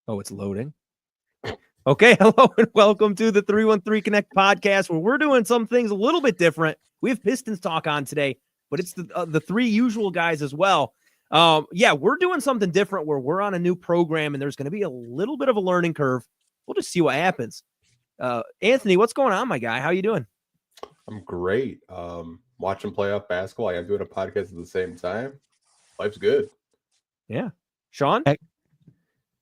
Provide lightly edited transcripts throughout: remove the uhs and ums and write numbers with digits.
Oh, it's loading. Okay, hello and welcome to the 313 Connect podcast, where we're doing some things a little bit different. We have Pistons talk on today, but it's the three usual guys as well. We're doing something different where we're on a new program and there's going to be a little bit of a learning curve. We'll just see what happens. Anthony, what's going on, my guy? How you doing? I'm great. Watching playoff basketball. I'm doing a podcast at the same time. Life's good. Yeah. Sean?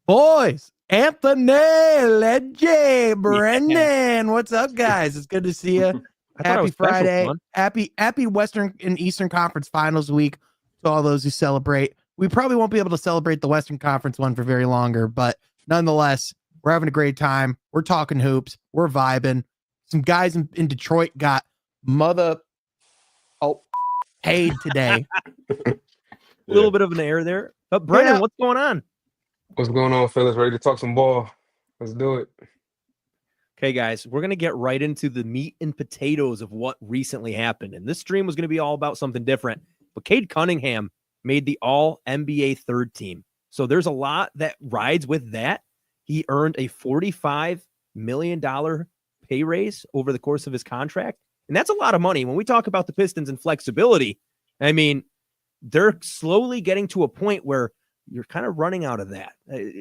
Boys, Anthony, Leggy, Brendan, what's up, guys? It's good to see you. Happy Friday. Happy Western and Eastern Conference Finals week to all those who celebrate. We probably won't be able to celebrate the Western Conference one for very longer, but nonetheless, we're having a great time. We're talking hoops. We're vibing. Some guys in Detroit got paid today. A little bit of an error there. But Brendan, what's going on? What's going on, fellas? Ready to talk some ball? Let's do it. Okay, guys, we're going to get right into the meat and potatoes of what recently happened. And this stream was going to be all about something different. But CADE Cunningham made the All-NBA third team. So there's a lot that rides with that. He earned a $45 million pay raise over the course of his contract. And that's a lot of money. When we talk about the Pistons and flexibility, I mean, they're slowly getting to a point where you're kind of running out of that.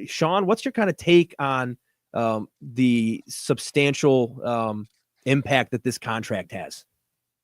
Sean, what's your kind of take on the substantial impact that this contract has?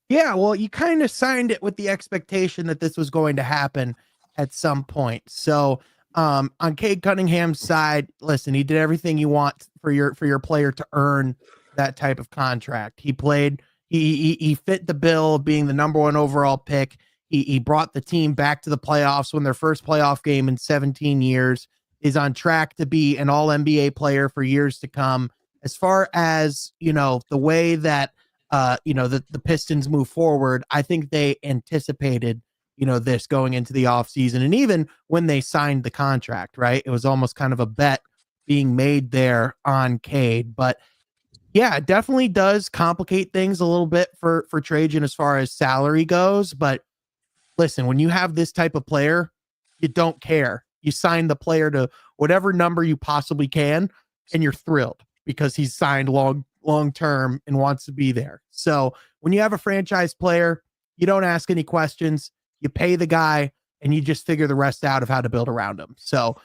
Yeah, well, you kind of signed it with the expectation that this was going to happen at some point. So on CADE Cunningham's side, listen, he did everything you want for your player to earn that type of contract. He played, he fit the bill of being the number one overall pick. He brought the team back to the playoffs, won their first playoff game in 17 years, is on track to be an all-NBA player for years to come. As far as, the way that, the Pistons move forward, I think they anticipated, this going into the offseason. And even when they signed the contract, right, it was almost kind of a bet being made there on CADE. But yeah, it definitely does complicate things a little bit for Trajan as far as salary goes. But listen, when you have this type of player, you don't care. You sign the player to whatever number you possibly can, and you're thrilled because he's signed long term and wants to be there. So when you have a franchise player, you don't ask any questions. You pay the guy, and you just figure the rest out of how to build around him. So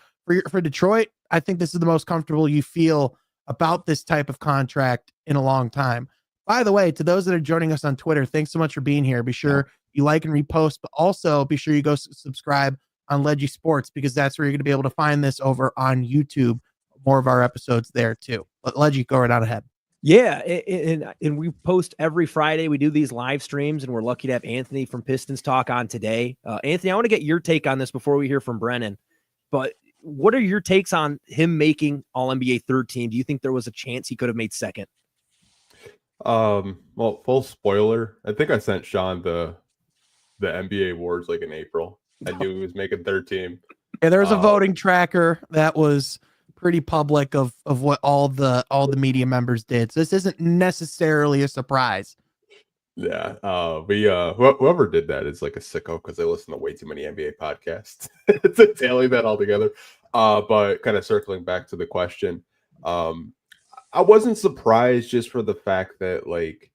for Detroit, I think this is the most comfortable you feel about this type of contract in a long time. By the way, to those that are joining us on Twitter, thanks so much for being here. Be sure you like and repost, but also be sure you go subscribe on Leggy Sports, because that's where you're going to be able to find this over on YouTube. More of our episodes there too. But Leggy, go right on ahead. Yeah, and we post every Friday. We do these live streams, and we're lucky to have Anthony from Pistons Talk on today. Anthony, I want to get your take on this before we hear from Brennan. But what are your takes on him making All-NBA third team? Do you think there was a chance he could have made second? Well, full spoiler, I think I sent Sean the NBA awards like in April. I knew he was making third team. Yeah, there was a voting tracker that was pretty public of what all the media members did. So this isn't necessarily a surprise. Yeah, whoever did that is like a sicko because they listen to way too many NBA podcasts to tally that all together. But kind of circling back to the question, I wasn't surprised just for the fact that like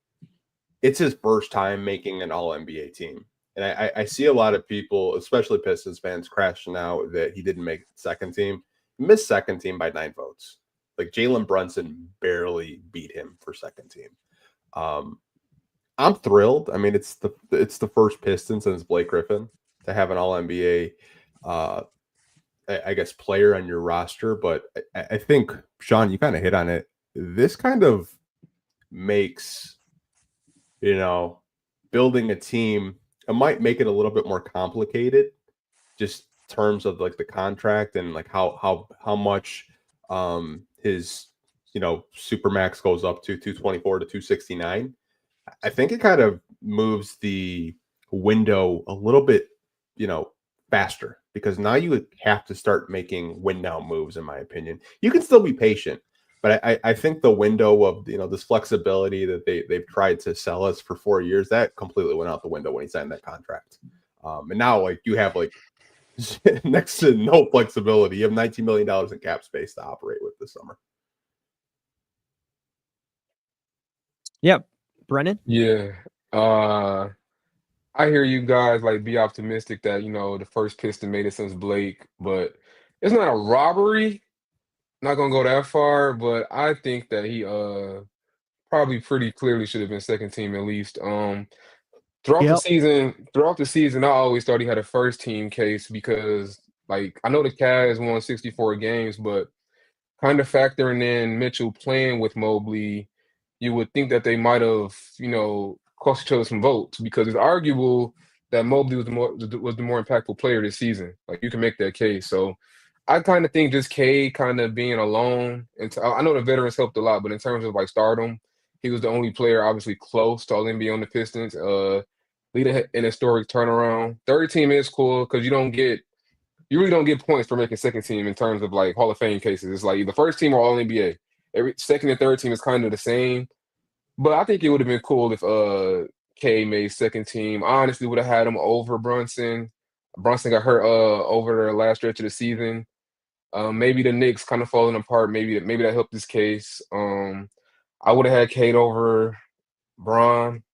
it's his first time making an All-NBA team. And I see a lot of people, especially Pistons fans, crashing out that he didn't make second team. He missed second team by 9 votes. Like Jalen Brunson barely beat him for second team. I'm thrilled. I mean, it's the first Pistons since Blake Griffin to have an All-NBA, I guess, player on your roster. But I think, Sean, you kind of hit on it. This kind of makes, building a team, it might make it a little bit more complicated, just in terms of like the contract and like how much his supermax goes up to 224 to 269. I think it kind of moves the window a little bit, faster, because now you have to start making win now moves. In my opinion, you can still be patient, but I think the window of this flexibility that they've tried to sell us for 4 years, that completely went out the window when he signed that contract. And now like you have like next to no flexibility. You have $19 million in cap space to operate with this summer. Yep. Brennan? Yeah. I hear you guys like be optimistic that, the first Piston made it since Blake, but it's not a robbery. Not gonna go that far, but I think that he probably pretty clearly should have been second team at least. Yep. Throughout the season, I always thought he had a first team case because like I know the Cavs won 64 games, but kind of factoring in Mitchell playing with Mobley, you would think that they might have, cost each other some votes because it's arguable that Mobley was the more impactful player this season. Like you can make that case. So I kind of think just Cade kind of being alone, and I know the veterans helped a lot, but in terms of like stardom, he was the only player obviously close to All NBA on the Pistons. Leading an historic turnaround. Third team is cool because you really don't get points for making second team in terms of like Hall of Fame cases. It's like the first team or All NBA. Every second and third team is kind of the same. But I think it would have been cool if K made second team. I honestly would have had him over Brunson. Brunson got hurt over the last stretch of the season. Maybe the Knicks kind of falling apart. Maybe that helped this case. I would have had Cade over Bron.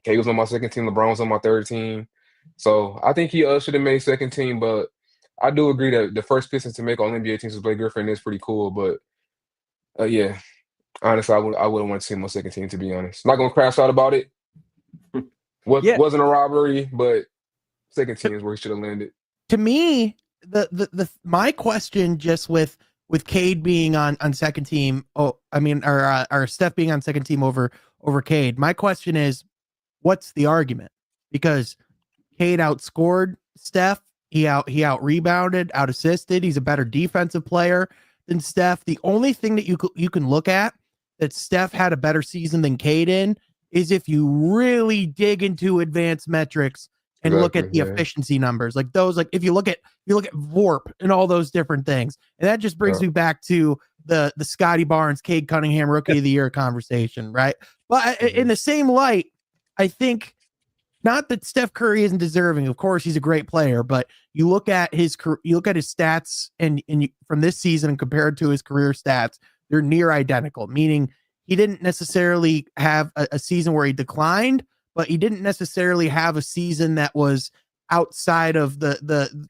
Cade was on my second team. LeBron was on my third team. So I think he should have made second team, but I do agree that the first Pistons to make All NBA teams was Blake Griffin. Is pretty cool, but yeah, honestly, I wouldn't want to see him on second team. To be honest, not gonna crash out about it. Wasn't a robbery, but second team is where he should have landed. To me, the my question just with Cade being on second team, or Steph being on second team over Cade. My question is, what's the argument? Because Cade outscored Steph. He out rebounded, out assisted. He's a better defensive player than Steph. The only thing that you can look at that Steph had a better season than Cade in is if you really dig into advanced metrics and look at the efficiency numbers, like those. Like if you look at VORP and all those different things, and that just brings me back to the Scotty Barnes, Cade Cunningham Rookie of the Year conversation, right? But in the same light, I think. Not that Steph Curry isn't deserving. Of course, he's a great player, but you look at his stats and from this season and compared to his career stats, they're near identical. Meaning he didn't necessarily have a season where he declined, but he didn't necessarily have a season that was outside of the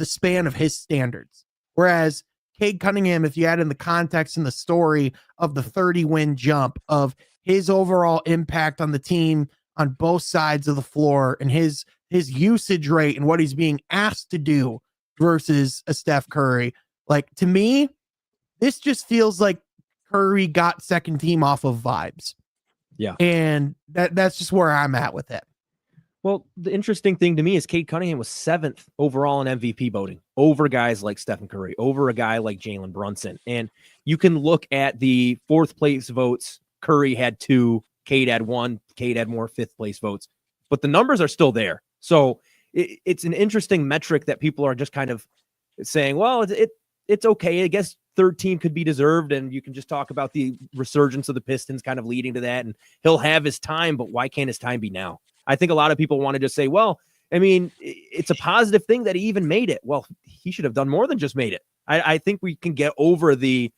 span of his standards. Whereas Cade Cunningham, if you add in the context and the story of the 30-win jump of his overall impact on the team on both sides of the floor and his usage rate and what he's being asked to do versus a Steph Curry. Like to me, this just feels like Curry got second team off of vibes. Yeah. And that's just where I'm at with it. Well, the interesting thing to me is Cade Cunningham was 7th overall in MVP voting over guys like Stephen Curry, over a guy like Jalen Brunson. And you can look at the 4th place votes. Curry had 2, Cade had 1, Cade had more 5th place votes, but the numbers are still there. So it's an interesting metric that people are just kind of saying, well, it's okay. I guess third team could be deserved. And you can just talk about the resurgence of the Pistons kind of leading to that. And he'll have his time, but why can't his time be now? I think a lot of people want to just say, well, I mean, it's a positive thing that he even made it. Well, he should have done more than just made it. I think we can get over the,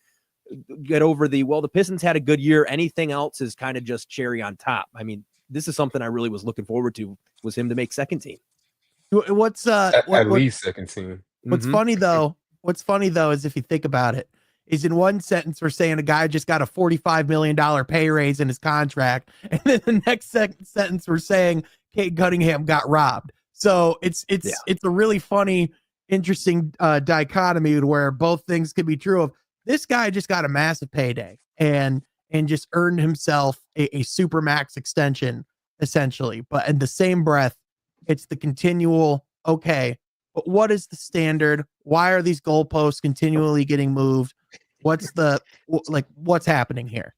well, the Pistons had a good year. Anything else is kind of just cherry on top. I mean, this is something I really was looking forward to, was him to make second team. What's at least second team. What's funny though is if you think about it, is in one sentence we're saying a guy just got a $45 million pay raise in his contract, and then the next sentence we're saying Cade Cunningham got robbed. So it's a really funny, interesting dichotomy where both things could be true of. This guy just got a massive payday and just earned himself a super max extension, essentially. But in the same breath, it's the continual, okay, but what is the standard? Why are these goalposts continually getting moved? What's happening here?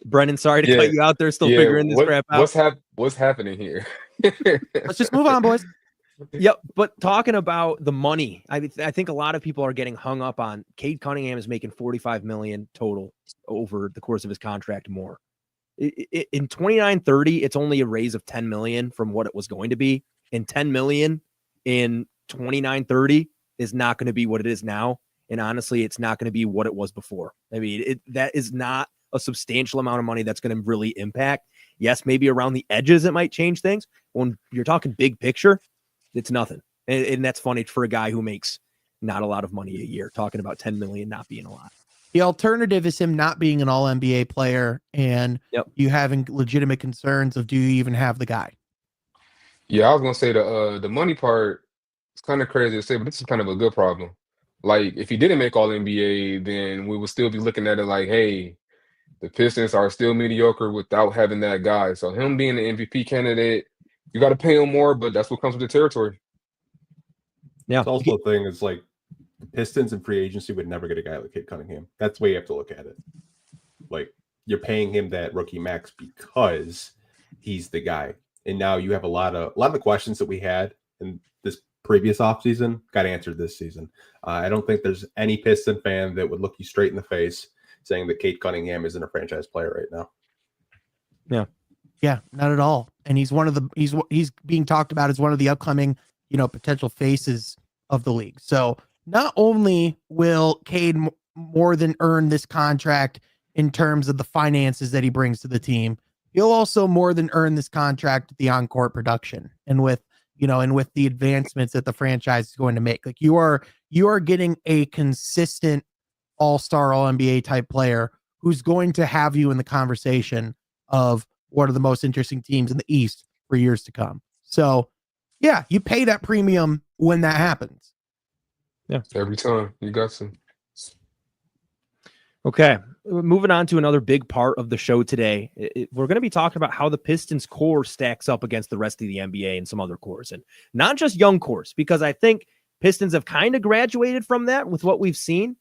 Brennan, sorry to cut you out there, still figuring this crap out. What's happening here? Let's just move on, boys. Yep, but talking about the money, I think a lot of people are getting hung up on Cade Cunningham is making $45 million total over the course of his contract more. In 29-30, it's only a raise of $10 million from what it was going to be, and $10 million in 29, 30 is not going to be what it is now. And honestly, it's not going to be what it was before. I mean, that is not a substantial amount of money that's going to really impact. Yes, maybe around the edges, it might change things. When you're talking big picture, it's nothing. And that's funny for a guy who makes not a lot of money a year, talking about 10 million not being a lot. The alternative is him not being an all NBA player and you having legitimate concerns of, do you even have the guy? Yeah, I was gonna say the money part is kind of crazy to say, but this is kind of a good problem. Like, if he didn't make all NBA, then we would still be looking at it like, hey, the Pistons are still mediocre without having that guy. So him being the MVP candidate, you got to pay him more, but that's what comes with the territory. Yeah. It's also the thing is like the Pistons and free agency would never get a guy like Cade Cunningham. That's the way you have to look at it. Like, you're paying him that rookie max because he's the guy. And now you have a lot of the questions that we had in this previous offseason got answered this season. I don't think there's any Piston fan that would look you straight in the face saying that Cade Cunningham isn't a franchise player right now. Yeah, not at all. And he's he's being talked about as one of the upcoming, potential faces of the league. So not only will Cade more than earn this contract in terms of the finances that he brings to the team, he'll also more than earn this contract with the on-court production and with the advancements that the franchise is going to make. Like, you are getting a consistent all-star, all-NBA type player who's going to have you in the conversation of one of the most interesting teams in the East for years to come. So yeah, you pay that premium when that happens. Yeah. Every time you got some. Okay, moving on to another big part of the show today. We're going to be talking about how the Pistons core stacks up against the rest of the NBA and some other cores, and not just young cores, because I think Pistons have kind of graduated from that with what we've seen.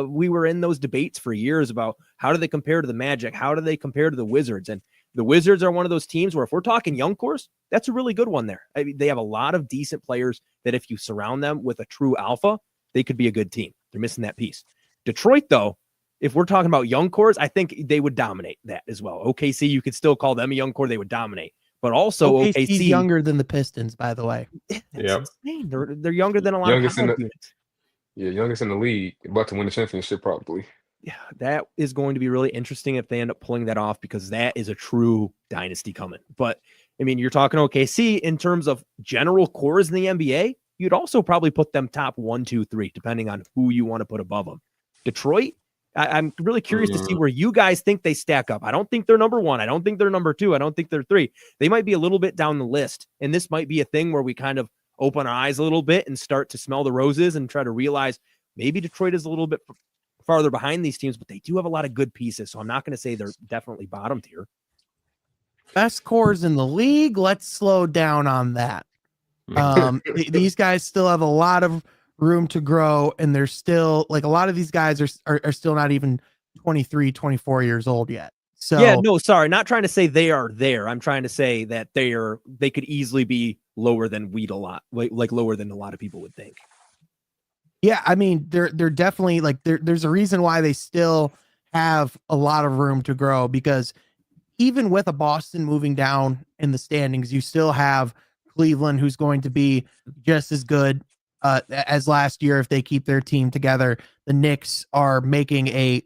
We were in those debates for years about how do they compare to the Magic? How do they compare to the Wizards? And the Wizards are one of those teams where if we're talking young cores, that's a really good one there. I mean, they have a lot of decent players that if you surround them with a true alpha, they could be a good team. They're missing that piece. Detroit, though, if we're talking about young cores, I think they would dominate that as well. OKC, you could still call them a young core. They would dominate. But also OKC's OKC younger than the Pistons, by the way. Yep. insane. They're younger than a lot Youngest of in college the- units. Yeah, youngest in the league, about to win the championship probably. Yeah, that is going to be really interesting if they end up pulling that off, because that is a true dynasty coming. But I mean, you're talking OKC in terms of general cores in the NBA. You'd also probably put them top 1, 2, 3, depending on who you want to put above them. Detroit, I'm really curious to see where you guys think they stack up. I don't think they're number 1. I don't think they're number 2. I don't think they're 3. They might be a little bit down the list. And this might be a thing where we kind of open our eyes a little bit and start to smell the roses and try to realize maybe Detroit is a little bit farther behind these teams, but they do have a lot of good pieces. So I'm not going to say they're definitely bottom tier. Best cores in the league. Let's slow down on that. These guys still have a lot of room to grow, and they're still, like, a lot of these guys are still not even 23, 24 years old yet. So yeah, no, sorry, not trying to say they are there. I'm trying to say that they could easily be lower than like lower than a lot of people would think. Yeah, I mean, they're definitely, like, there's a reason why they still have a lot of room to grow, because even with a Boston moving down in the standings, you still have Cleveland, who's going to be just as good as last year if they keep their team together. The Knicks are making a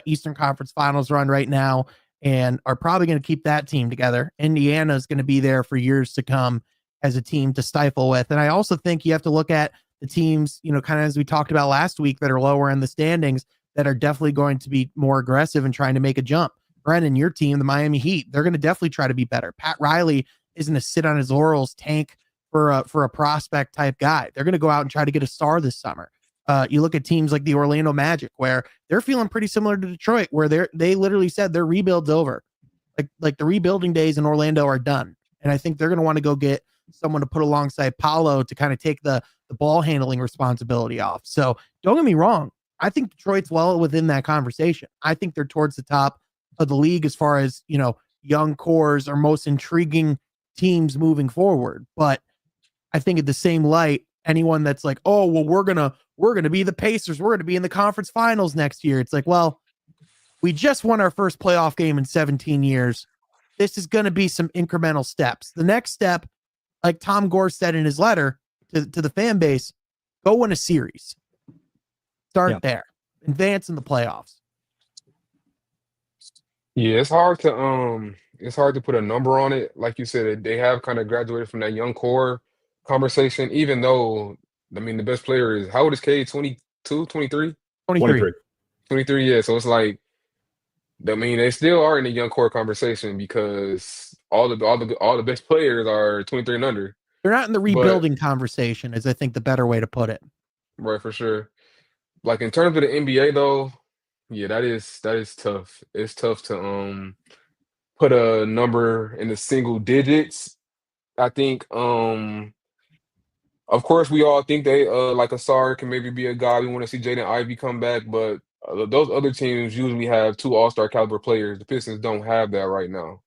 Eastern Conference Finals run right now and are probably going to keep that team together. Indiana is going to be there for years to come as a team to stifle with. And I also think you have to look at the teams, kind of as we talked about last week, that are lower in the standings that are definitely going to be more aggressive and trying to make a jump. Brennan, your team, the Miami Heat, they're going to definitely try to be better. Pat Riley isn't a sit on his laurels tank for a prospect type guy. They're going to go out and try to get a star this summer. You look at teams like the Orlando Magic, where they're feeling pretty similar to Detroit, where they literally said their rebuild's over. Like the rebuilding days in Orlando are done. And I think they're going to want to go get someone to put alongside Paolo to kind of take the ball handling responsibility off. So don't get me wrong. I think Detroit's well within that conversation. I think they're towards the top of the league as far as, young cores or most intriguing teams moving forward. But I think at the same light, anyone that's like, oh, well, we're going to be the Pacers, we're going to be in the conference finals next year. It's like, well, we just won our first playoff game in 17 years. This is going to be some incremental steps. The next step, like Tom Gore said in his letter, to the fan base, go win a series. Start Yeah. there. Advance in the playoffs. Yeah, it's hard to put a number on it. Like you said, they have kind of graduated from that young core conversation, even though I mean the best player is how old is Cade? 22, 23? 23. 23. 23, yeah. So it's like I mean they still are in the young core conversation because all the best players are 23 and under. They're not in the But rebuilding conversation, is I think the better way to put it. right for sure. Like in terms of the NBA though, yeah, that is tough. It's tough to put a number in the single digits. I think of course we all think they like Asar can maybe be a guy. We want to see Jaden Ivey come back, but those other teams usually have two all-star caliber players. The Pistons don't have that right now.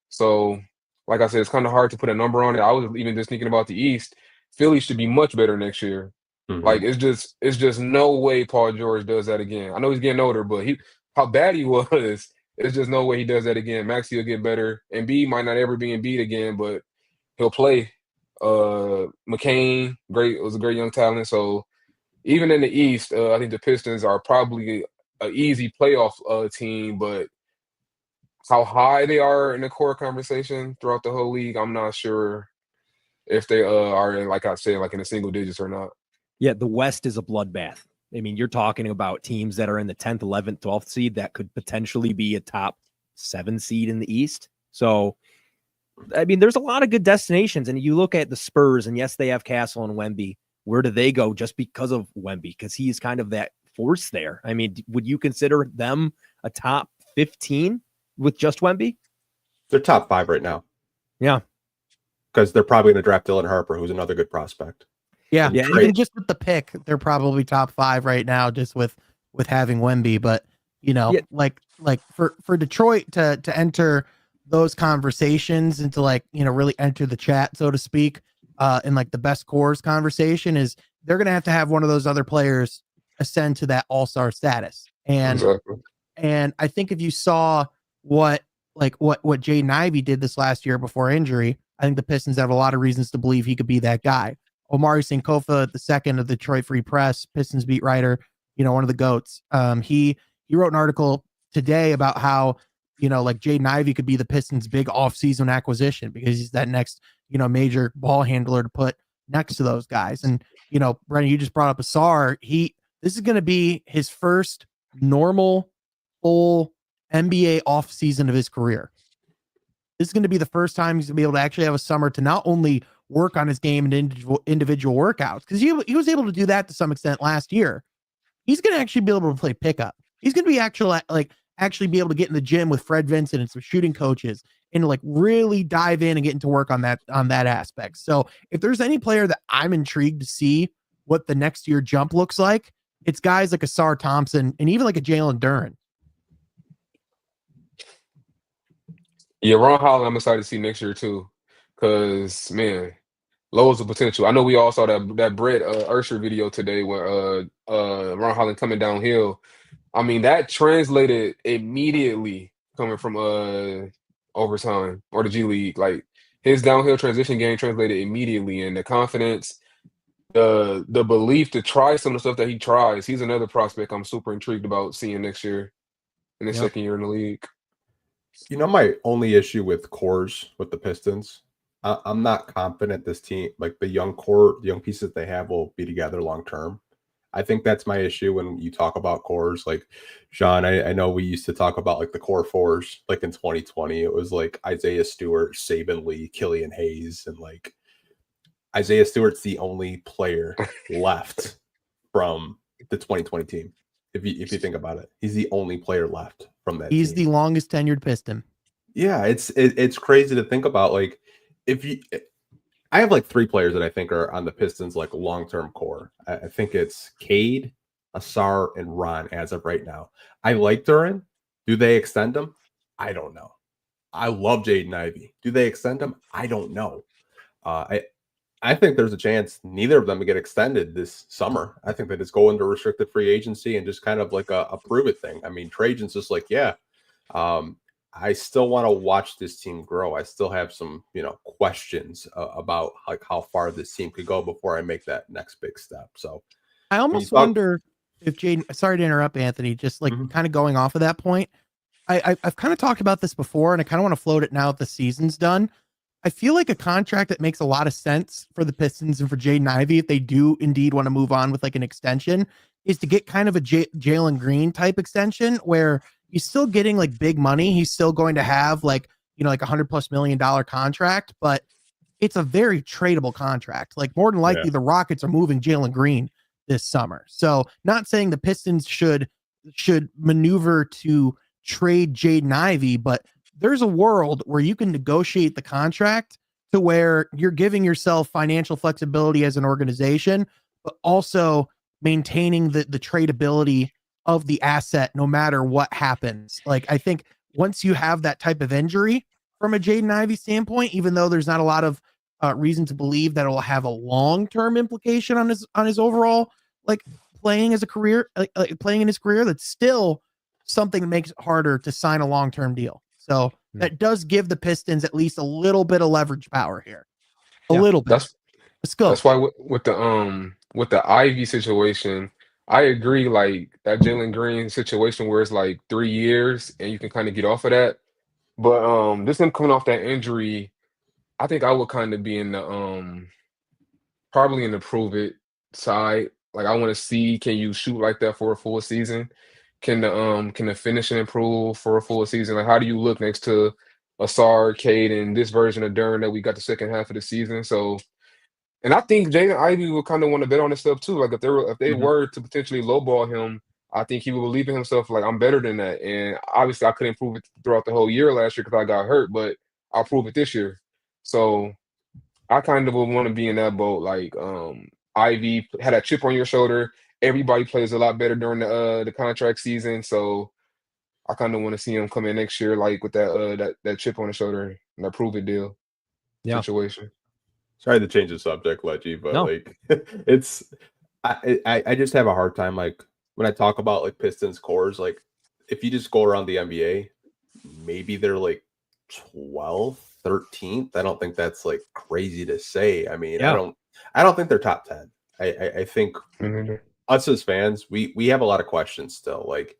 So, like I said, it's kind of hard to put a number on it. I was even just thinking about the East. Philly should be much better next year. Like it's just no way Paul George does that again. I know he's getting older, but how bad he was, it's just no way he does that again. Maxey will get better. Embiid might not ever be Embiid again, but he'll play. McCain, was a great young talent. So even in the East, I think the Pistons are probably an easy playoff team, but how high they are in the core conversation throughout the whole league, I'm not sure if they are in, like I said, like in the single digits or not. Yeah, the West is a bloodbath. I mean, you're talking about teams that are in the 10th, 11th, 12th seed that could potentially be a top 7 seed in the East. So, I mean, there's a lot of good destinations. And you look at the Spurs, and yes, they have Castle and Wemby. Where do they go just because of Wemby? Because he's kind of that force there. I mean, would you consider them a top 15 with just Wemby? They're top 5 right now. Yeah. Because they're probably going to draft Dylan Harper, who's another good prospect. Yeah, Yeah, even just with the pick, they're probably top 5 right now, just with having Wemby. But like for Detroit to enter those conversations and to really enter the chat, so to speak, in like the best cores conversation, is they're gonna have to have one of those other players ascend to that all-star status. And Exactly. and I think if you saw what Jaden Ivey did this last year before injury, I think the Pistons have a lot of reasons to believe he could be that guy. Omari Sankofa, the second of the Detroit Free Press, Pistons beat writer, one of the GOATs. He wrote an article today about how, like Jaden Ivey could be the Pistons' big offseason acquisition because he's that next, major ball handler to put next to those guys. And, Brennan, you just brought up Asar. This is going to be his first normal, full NBA offseason of his career. This is going to be the first time he's going to be able to actually have a summer to not only work on his game and individual workouts, because he was able to do that to some extent last year. He's going to actually be able to play pickup. He's going to be actually be able to get in the gym with Fred Vincent and some shooting coaches and really dive in and get into work on that aspect. So if there's any player that I'm intrigued to see what the next year jump looks like, it's guys like Asar Thompson and even like a Jalen Duren. Yeah, Ron Holland, I'm excited to see next year too, because man, loads of potential. I know we all saw that Brett Ursher video today where Ron Holland coming downhill. I mean, that translated immediately coming from overtime or the G League. Like his downhill transition game translated immediately, and the confidence, the belief to try some of the stuff that he tries. He's another prospect I'm super intrigued about seeing next year in his second year in the league. My only issue with cores with the Pistons, I'm not confident this team, like the young pieces they have, will be together long term. I think that's my issue when you talk about cores. Like, Sean, I know we used to talk about like the core fours, like in 2020, it was like Isaiah Stewart, Saban Lee, Killian Hayes, and like Isaiah Stewart's the only player left from the 2020 team. If you think about it, he's the only player left from that. He's team. the longest tenured Piston. Yeah, it's crazy to think about. Like, I have like 3 players that I think are on the Pistons like long-term core. I think it's Cade, Asar, and Ron as of right now. I like Duren. Do they extend him? I don't know. I love Jaden Ivey. Do they extend him? I don't know. I think there's a chance neither of them get extended this summer. I think they just go into restricted free agency and just kind of like a prove it thing. I mean, Trajan's just like, yeah, I still want to watch this team grow. I still have some, questions about like how far this team could go before I make that next big step. So I when you almost talk, wonder if Jaden, sorry to interrupt, Anthony, just like Mhm. kind of going off of that point. I've kind of talked about this before, and I kind of want to float it now that the season's done. I feel like a contract that makes a lot of sense for the Pistons and for Jaden Ivey, if they do indeed want to move on with like an extension, is to get kind of a Jalen Green type extension where he's still getting like big money. He's still going to have like, like $100+ million contract, but it's a very tradable contract. Like more than Yeah. likely the Rockets are moving Jalen Green this summer. So not saying the Pistons should maneuver to trade Jaden Ivey, but there's a world where you can negotiate the contract to where you're giving yourself financial flexibility as an organization, but also maintaining the tradability of the asset no matter what happens. Like I think once you have that type of injury from a Jaden Ivey standpoint, even though there's not a lot of reason to believe that it will have a long-term implication on his overall like playing as a career, like playing in his career, that's still something that makes it harder to sign a long-term deal. So that does give the Pistons at least a little bit of leverage power here. A little bit. That's Let's go. that's why with the Ivy situation, I agree. Like that Jalen Green situation where it's like 3 years and you can kind of get off of that. But this him coming off that injury, I think I would kind of be in the probably in the prove it side. Like I want to see, can you shoot like that for a full season? Can the finishing improve for a full season? Like how do you look next to Asar, Cade, and this version of Durn that we got the second half of the season? So and I think Jaden Ivey would kind of want to bet on this stuff too. Like if they Mhm. were to potentially lowball him, I think he would believe in himself. Like I'm better than that. And obviously I couldn't prove it throughout the whole year last year because I got hurt, but I'll prove it this year. So I kind of would want to be in that boat. Like Ivy had a chip on your shoulder. Everybody plays a lot better during the contract season. So I kind of want to see him come in next year like with that chip on the shoulder and that prove it deal Yeah. situation. Sorry to change the subject, Leggy, but No. like it's I just have a hard time like when I talk about like Pistons cores, like if you just go around the NBA, maybe they're like 12th, 13th. I don't think that's like crazy to say. I mean, Yeah. I don't think they're top 10. I think Mhm. us as fans, we have a lot of questions still. Like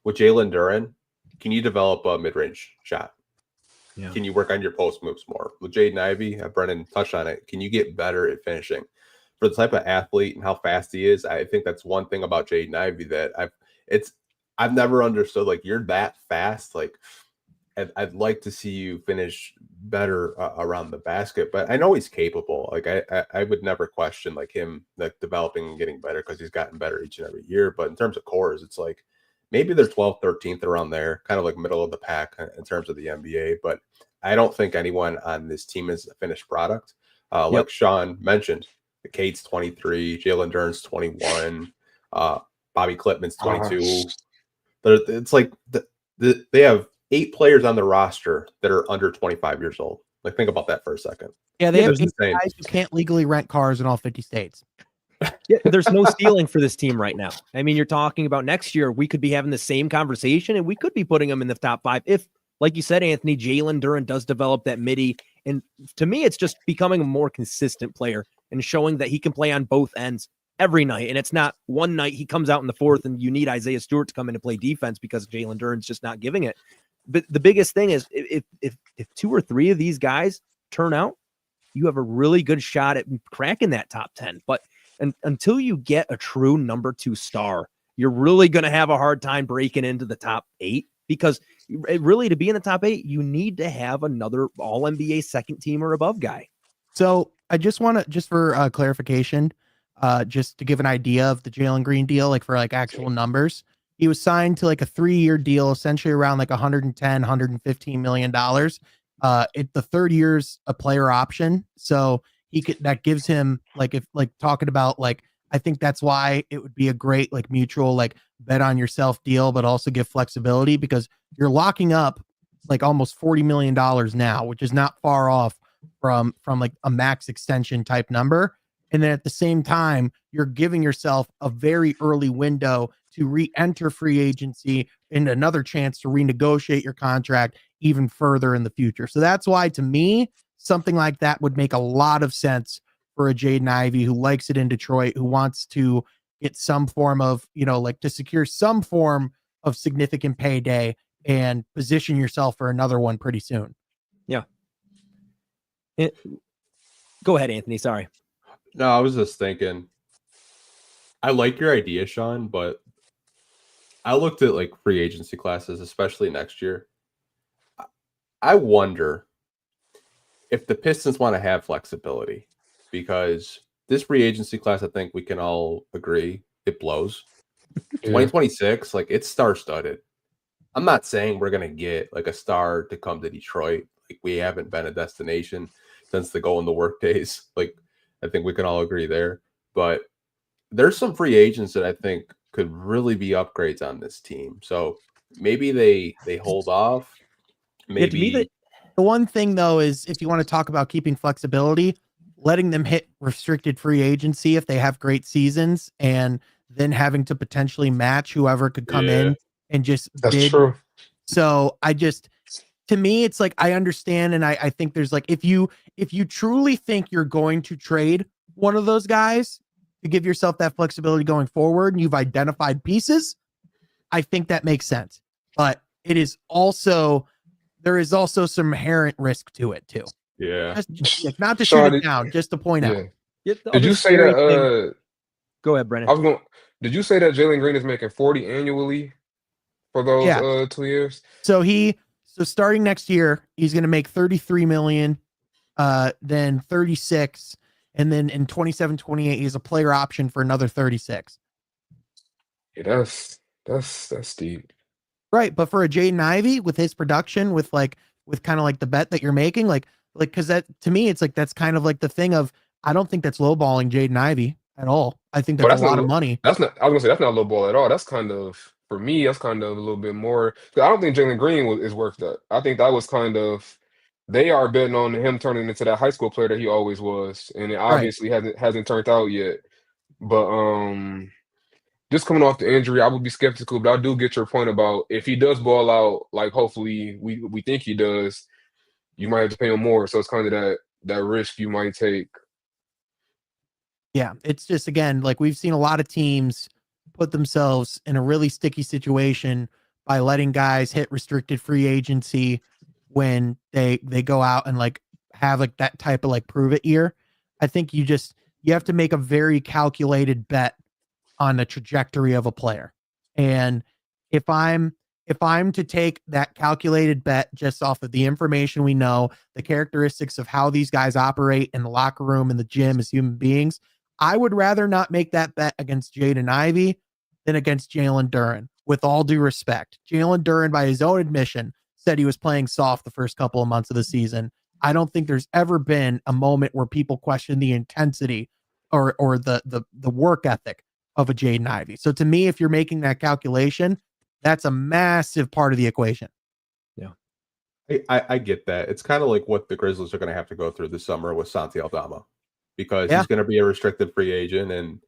with Jalen Duren, can you develop a mid-range shot? Yeah. Can you work on your post moves more? With Jaden Ivey, Brennan touched on it. Can you get better at finishing? For the type of athlete and how fast he is, I think that's one thing about Jaden Ivey that I've never understood. Like you're that fast. Like I'd like to see you finish better around the basket, but I know he's capable. Like I would never question like him like developing and getting better because he's gotten better each and every year. But in terms of cores, it's like maybe they're 12th, 13th around there, kind of like middle of the pack in terms of the NBA. But I don't think anyone on this team is a finished product. Like Sean mentioned, the Cade's 23, Jalen Duren's 21, Bobby Clipman's 22. It's like they have 8 players on the roster that are under 25 years old. Like think about that for a second. Yeah, they have That's 8 insane. guys who can't legally rent cars in all 50 states. Yeah, there's no ceiling for this team right now. I mean, you're talking about next year, we could be having the same conversation and we could be putting them in the top 5 if, like you said, Anthony, Jalen Duren does develop that midi. And to me, it's just becoming a more consistent player and showing that he can play on both ends every night. And it's not one night he comes out in the fourth and you need Isaiah Stewart to come in and play defense because Jalen Duren's just not giving it. But the biggest thing is if 2 or 3 of these guys turn out, you have a really good shot at cracking that top 10. But until you get a true number 2 star, you're really going to have a hard time breaking into the top 8 because really to be in the top 8, you need to have another all NBA second team or above guy. So I just want to, just for clarification, just to give an idea of the Jalen Green deal, like for like actual numbers, he was signed to like a 3-year deal, essentially around like 110, 115 million dollars. The third year's a player option, so that gives him like, if like talking about like, I think that's why it would be a great like mutual like bet on yourself deal, but also give flexibility because you're locking up like almost $40 million now, which is not far off from like a max extension type number. And then at the same time, you're giving yourself a very early window to re-enter free agency and another chance to renegotiate your contract, even further in the future. So that's why, to me, something like that would make a lot of sense for a Jaden Ivey who likes it in Detroit, who wants to get some form of, like to secure some form of significant payday and position yourself for another one pretty soon. Yeah. Go ahead, Anthony. Sorry. No, I was just thinking, I like your idea, Sean, but I looked at like free agency classes, especially next year. I wonder if the Pistons want to have flexibility, because this free agency class, I think we can all agree it blows. 2026, like it's star-studded. I'm not saying we're going to get like a star to come to Detroit. Like we haven't been a destination since the go in the work days. Like I think we can all agree there. But there's some free agents that I think could really be upgrades on this team. So maybe they hold off. Yeah, to me, Maybe the one thing though is, if you want to talk about keeping flexibility, letting them hit restricted free agency if they have great seasons, and then having to potentially match whoever could come in and just That's bid. true. So to me, it's like, I understand. And I think there's like, if you truly think you're going to trade one of those guys to give yourself that flexibility going forward, and you've identified pieces, I think that makes sense. But there is also some inherent risk to it too. yeah. Just not to Sean, shoot it down, just to point out. Did you say that? Go ahead, Brennan. Did you say that Jalen Green is making 40 annually for those 2 years? So starting next year, he's going to make 33 million, then 36, and then in 27-28, he has a player option for another 36. Yeah, that's steep. Right, but for a Jaden Ivey with his production, with kind of like the bet that you're making, like because that, to me, it's like that's kind of like the thing of, I don't think that's lowballing Jaden Ivey at all. I think that's a lot of money. That's not. I was gonna say that's not low ball at all. That's kind of, for me, that's kind of a little bit more. 'Cause I don't think Jalen Green is worth that. I think that was kind of, they are betting on him turning into that high school player that he always was, and it obviously hasn't turned out yet. But just coming off the injury, I would be skeptical. But I do get your point about, if he does ball out, like hopefully we think he does, you might have to pay him more. So it's kind of that risk you might take. Yeah, it's just, again, like we've seen a lot of teams put themselves in a really sticky situation by letting guys hit restricted free agency when they go out and like have like that type of like prove it year. I think you have to make a very calculated bet on the trajectory of a player. And if I'm to take that calculated bet just off of the information we know, the characteristics of how these guys operate in the locker room and the gym as human beings, I would rather not make that bet against Jaden Ivey than against Jalen Duren. With all due respect, Jalen Duren, by his own admission, said he was playing soft the first couple of months of the season. I don't think there's ever been a moment where people question the intensity or the work ethic of a Jaden Ivey. So to me, if you're making that calculation, that's a massive part of the equation. Yeah. I get that. It's kind of like what the Grizzlies are going to have to go through this summer with Santi Aldama, because he's going to be a restricted free agent. And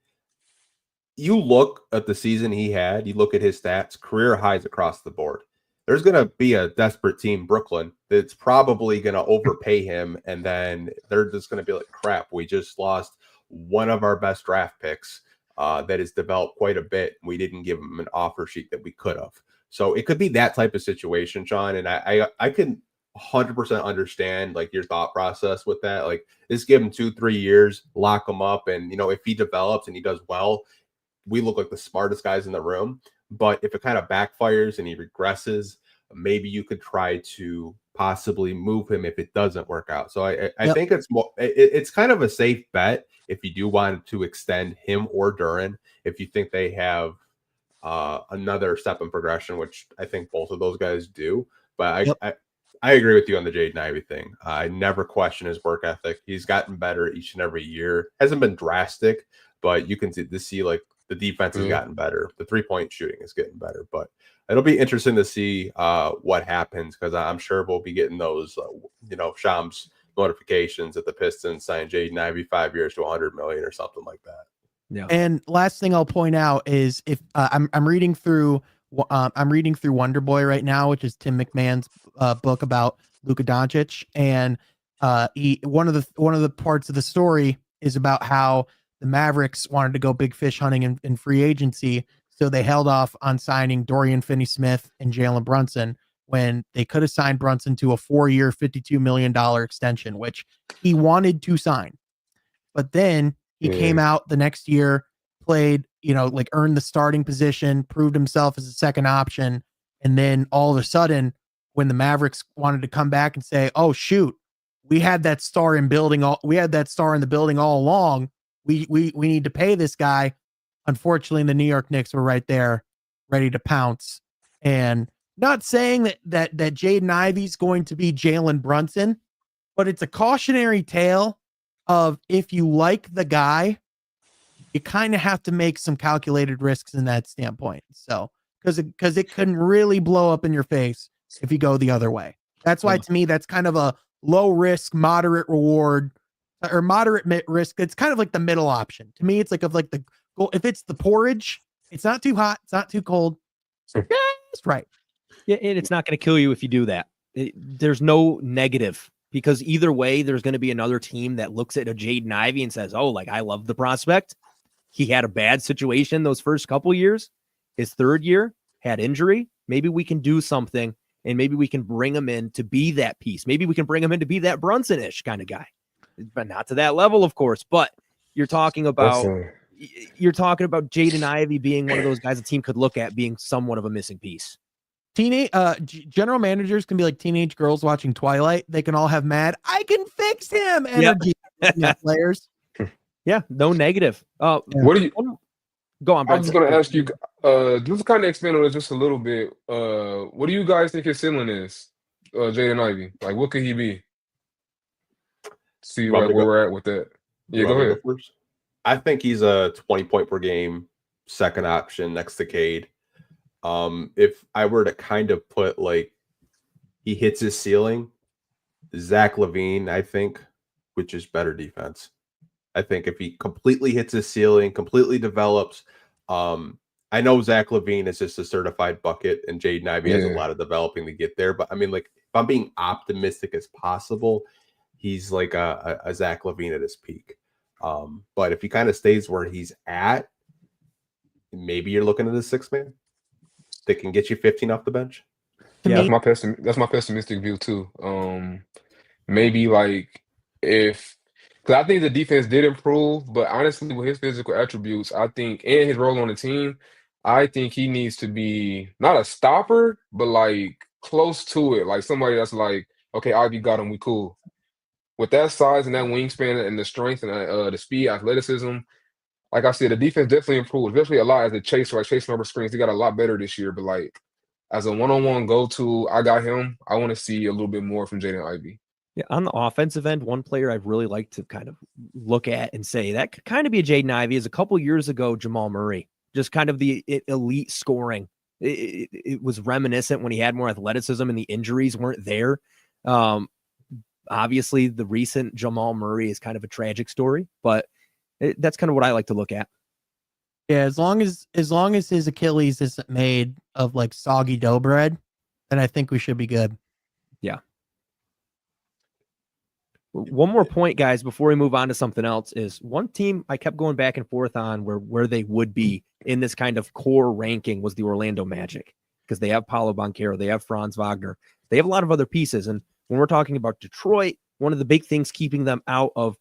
you look at the season he had, you look at his stats, career highs across the board. There's going to be a desperate team, Brooklyn, that's probably going to overpay him. And then they're just going to be like, crap, we just lost one of our best draft picks that has developed quite a bit. We didn't give him an offer sheet that we could have. So it could be that type of situation, Sean. And I can 100% understand like your thought process with that. Like, just give him 2-3 years, lock him up. And, if he develops and he does well, we look like the smartest guys in the room. But if it kind of backfires and he regresses, maybe you could try to possibly move him if it doesn't work out. So I think it's more, it's kind of a safe bet if you do want to extend him or Duren, if you think they have another step in progression, which I think both of those guys do. But I agree with you on the Jaden Ivey thing. I never question his work ethic. He's gotten better each and every year. Hasn't been drastic, but you can see like the defense has gotten better. The 3-point shooting is getting better, but it'll be interesting to see what happens, because I'm sure we'll be getting those, Shams notifications that the Pistons signed Jaden Ivey 5 years to $100 million or something like that. Yeah. And last thing I'll point out is, if I'm reading through I'm reading through Wonder Boy right now, which is Tim McMahon's book about Luka Doncic, and one of the parts of the story is about how the Mavericks wanted to go big fish hunting in free agency, so they held off on signing Dorian Finney-Smith and Jalen Brunson when they could have signed Brunson to a 4-year, $52 million extension, which he wanted to sign. But then he came out the next year, played, like earned the starting position, proved himself as a second option. And then all of a sudden, when the Mavericks wanted to come back and say, oh, shoot, we had that star in the building all along. We need to pay this guy. Unfortunately, the New York Knicks were right there ready to pounce. And not saying that Jaden Ivey's going to be Jalen Brunson, but it's a cautionary tale of if you like the guy, you kind of have to make some calculated risks in that standpoint. So, because it can really blow up in your face if you go the other way. That's why, to me, that's kind of a low risk, moderate reward, or moderate risk. It's kind of like the middle option. To me, it's like the goal. If it's the porridge, it's not too hot, it's not too cold. That's right. Yeah, and it's not going to kill you if you do that. There's no negative, because either way, there's going to be another team that looks at a Jaden Ivey and says, oh, like, I love the prospect. He had a bad situation those first couple years. His third year had injury. Maybe we can do something, and maybe we can bring him in to be that piece. Maybe we can bring him in to be that Brunson-ish kind of guy, but not to that level, of course. But you're talking about Jaden Ivey being one of those guys the team could look at being somewhat of a missing piece. General managers can be like teenage girls watching Twilight. They can all have mad, I can fix him energy. Players. Yeah, no negative. What do you go on, Brent? I was going to ask you, just kind of expand on it just a little bit. What do you guys think his ceiling is, Jaden Ivey? Like, what could he be? See where we're at with that. Yeah, go ahead. I think he's a 20-point per game second option next to CADE. If I were to kind of put, like, he hits his ceiling, Zach LaVine, I think, which is better defense. I think if he completely hits his ceiling, completely develops, I know Zach LaVine is just a certified bucket, and Jaden Ivey has a lot of developing to get there. But I mean, like, if I'm being optimistic as possible, he's like a Zach LaVine at his peak. But if he kind of stays where he's at, maybe you're looking at a 6-man that can get you 15 off the bench. Yeah, that's my pessimistic view too. Maybe like because I think the defense did improve, but honestly, with his physical attributes, I think, and his role on the team, I think he needs to be not a stopper, but like close to it, like somebody that's like, okay, Ivy got him, we cool. With that size and that wingspan and the strength and the speed, athleticism, like I said, the defense definitely improved, especially a lot as a chaser, like chasing over screens. He got a lot better this year, but like as a one-on-one go-to, I got him. I want to see a little bit more from Jaden Ivey. Yeah, on the offensive end, one player I'd really like to kind of look at and say that could kind of be a Jaden Ivey is a couple years ago, Jamal Murray, just kind of the elite scoring. It was reminiscent when he had more athleticism and the injuries weren't there. Obviously, the recent Jamal Murray is kind of a tragic story, but that's kind of what I like to look at. Yeah, as long as his Achilles isn't made of like soggy dough bread, then I think we should be good. Yeah. One more point, guys, before we move on to something else, is one team I kept going back and forth on where they would be in this kind of core ranking was the Orlando Magic, because they have Paolo Banchero, they have Franz Wagner, they have a lot of other pieces. And when we're talking about Detroit, one of the big things keeping them out of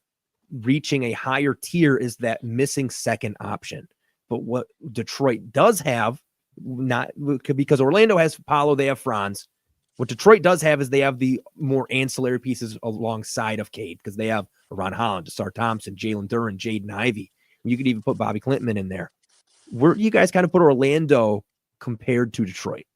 reaching a higher tier is that missing second option. But what Detroit does have, not because Orlando has Paolo, they have Franz. What Detroit does have is they have the more ancillary pieces alongside of CADE, because they have Ron Holland, Desar Thompson, Jalen Duren, Jaden Ivey. You could even put Bobby Clinton in there. Where you guys kind of put Orlando compared to Detroit?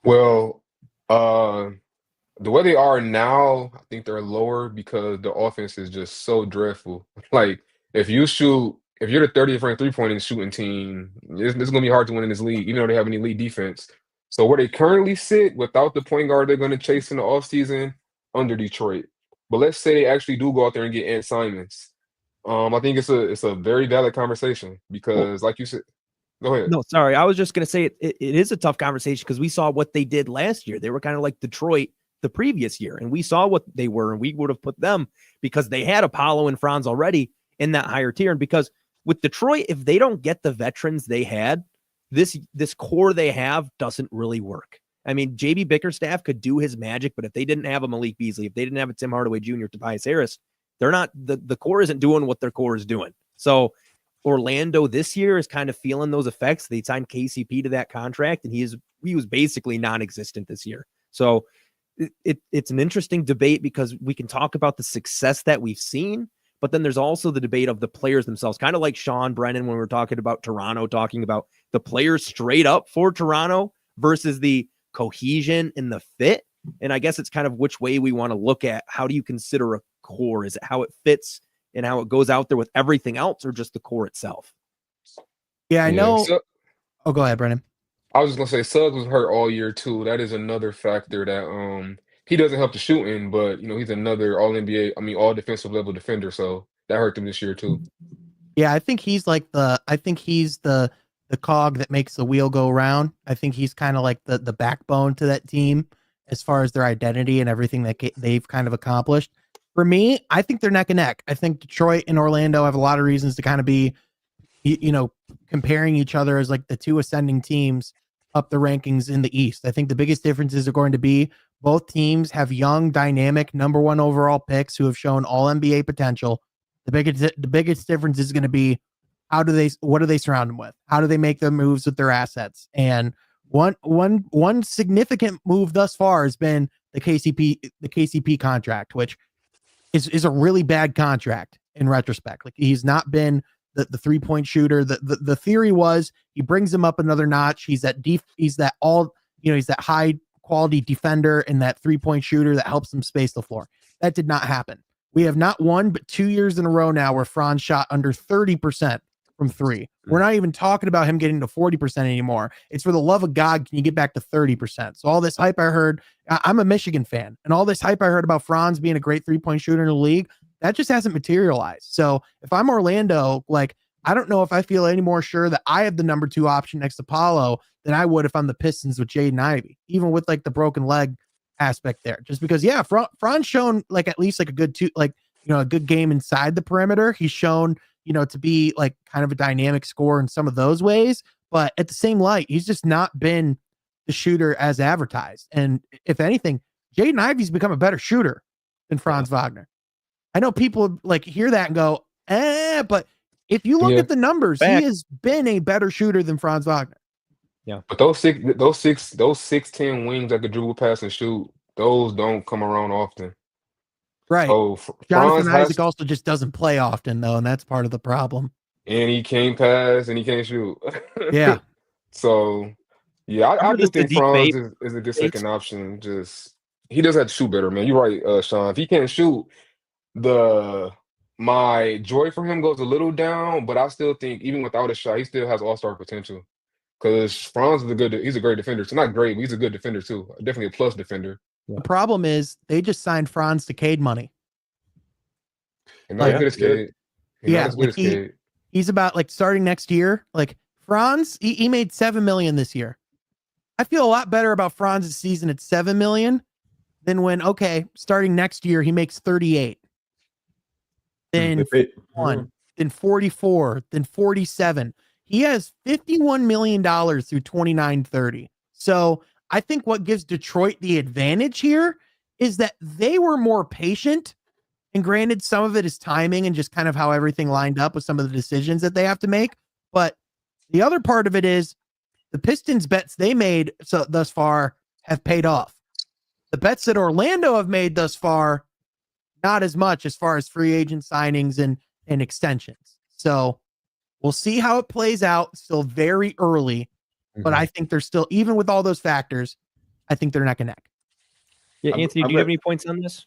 Well, the way they are now, I think they're lower because the offense is just so dreadful. Like, if you're the 30th ranked three-point shooting team, it's going to be hard to win in this league, even though they have an elite defense. So where they currently sit without the point guard they're going to chase in the offseason, under Detroit. But let's say they actually do go out there and get Ant Simons. I think it's a very valid conversation because, like you said, Go ahead. No, sorry. I was just going to say it is a tough conversation because we saw what they did last year. They were kind of like Detroit the previous year, and we saw what they were, and we would have put them because they had Apollo and Franz already in that higher tier. And because with Detroit, if they don't get the veterans they had, this core they have doesn't really work. I mean, JB Bickerstaff could do his magic, but if they didn't have a Malik Beasley, if they didn't have a Tim Hardaway Jr., Tobias Harris, they're not the core isn't doing what their core is doing. So Orlando this year is kind of feeling those effects. They signed KCP to that contract, and he was basically non-existent this year. So it's an interesting debate because we can talk about the success that we've seen, but then there's also the debate of the players themselves, kind of like Sean Brennan when we were talking about Toronto, talking about the players straight up for Toronto versus the cohesion and the fit. And I guess it's kind of which way we want to look at how do you consider a core? Is it how it fits and how it goes out there with everything else, or just the core itself? Yeah, I know. So, oh, go ahead, Brennan. I was just gonna say Suggs was hurt all year too. That is another factor that he doesn't help the shooting, but he's another all NBA, all defensive level defender. So that hurt him this year too. Yeah, I think he's the cog that makes the wheel go round. I think he's kind of like the backbone to that team as far as their identity and everything that they've kind of accomplished. For me, I think they're neck and neck. I think Detroit and Orlando have a lot of reasons to kind of be, comparing each other as like the two ascending teams up the rankings in the East. I think the biggest differences are going to be both teams have young, dynamic, number one overall picks who have shown all NBA potential. The biggest difference is going to be what do they surround them with? How do they make their moves with their assets? And one significant move thus far has been the KCP contract, which is a really bad contract in retrospect. Like, he's not been the 3-point shooter. The theory was he brings him up another notch. He's that high quality defender and that 3-point shooter that helps him space the floor. That did not happen. We have not one, but 2 years in a row now where Franz shot under 30% from three. We're not even talking about him getting to 40% anymore. It's for the love of God, can you get back to 30%? So all this hype I heard, I'm a Michigan fan, and all this hype I heard about Franz being a great 3-point shooter in the league, that just hasn't materialized. So if I'm Orlando, like, I don't know if I feel any more sure that I have the number 2 option next to Paulo than I would if I'm the Pistons with Jaden Ivey, even with like the broken leg aspect there. Just because, yeah, Franz shown like at least like a good a good game inside the perimeter. He's shown, to be like kind of a dynamic scorer in some of those ways, but at the same light, he's just not been the shooter as advertised. And if anything, Jaden Ivey's become a better shooter than Franz Wagner. I know people like hear that and go, but if you look at the numbers, he has been a better shooter than Franz Wagner. Yeah. But those 6'10" wings that could dribble, pass, and shoot, those don't come around often. Right. So Jonathan Isaac also just doesn't play often, though, and that's part of the problem. And he can't pass and he can't shoot. Yeah. So, yeah, I do think Franz is a good second option. Just he does have to shoot better, man. You're right, Sean. If he can't shoot, my joy for him goes a little down, but I still think even without a shot, he still has all-star potential. Because Franz is he's a great defender. So not great, but he's a good defender too. Definitely a plus defender. The problem is they just signed Franz to CADE money. And not as good as CADE. Yeah, he's about like starting next year. Like Franz, he made $7 million this year. I feel a lot better about Franz's season at $7 million than when starting next year he makes 38. Then 1, then 44, then 47. He has $51 million through 29-30. So I think what gives Detroit the advantage here is that they were more patient. And granted, some of it is timing and just kind of how everything lined up with some of the decisions that they have to make. But the other part of it is the Pistons bets they made thus far have paid off. The bets that Orlando have made thus far, not as much as far as free agent signings and extensions. So we'll see how it plays out. Still very early, but I think they're still, even with all those factors, I think they're neck and neck. Yeah, Anthony, do you have any points on this?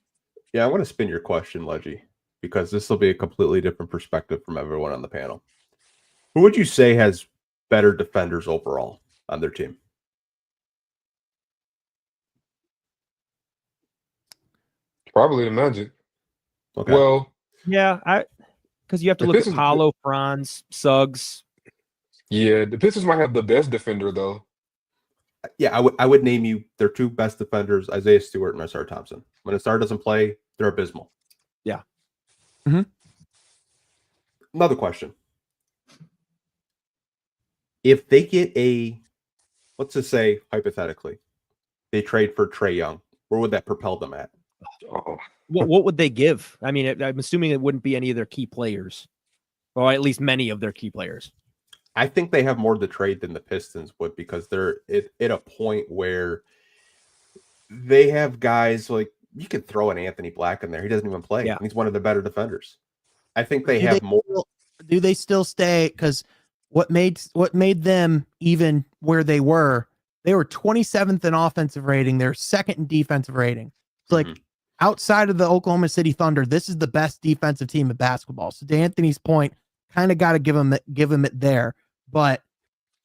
Yeah, I want to spin your question, Leggy, because this will be a completely different perspective from everyone on the panel. Who would you say has better defenders overall on their team? Probably the Magic. Okay. Well, yeah, because you have to look at Paulo, Franz, Suggs. Yeah, the Pistons might have the best defender though. Yeah, I would name you their two best defenders, Isaiah Stewart and Isaiah Thompson. When a star doesn't play, they're abysmal. Yeah. Another question. If they get let's just say hypothetically, they trade for Trae Young, where would that propel them at? Oh, What would they give? I mean, I'm assuming it wouldn't be any of their key players, or at least many of their key players. I think they have more to trade than the Pistons would because they're at a point where they have guys like you could throw an Anthony Black in there. He doesn't even play. Yeah. And he's one of the better defenders. I think they have more. Do they still stay? Because what made them even where they were 27th in offensive rating. They're second in defensive rating. It's like outside of the Oklahoma City Thunder, this is the best defensive team of basketball. So to Anthony's point, kind of got to give him it there. But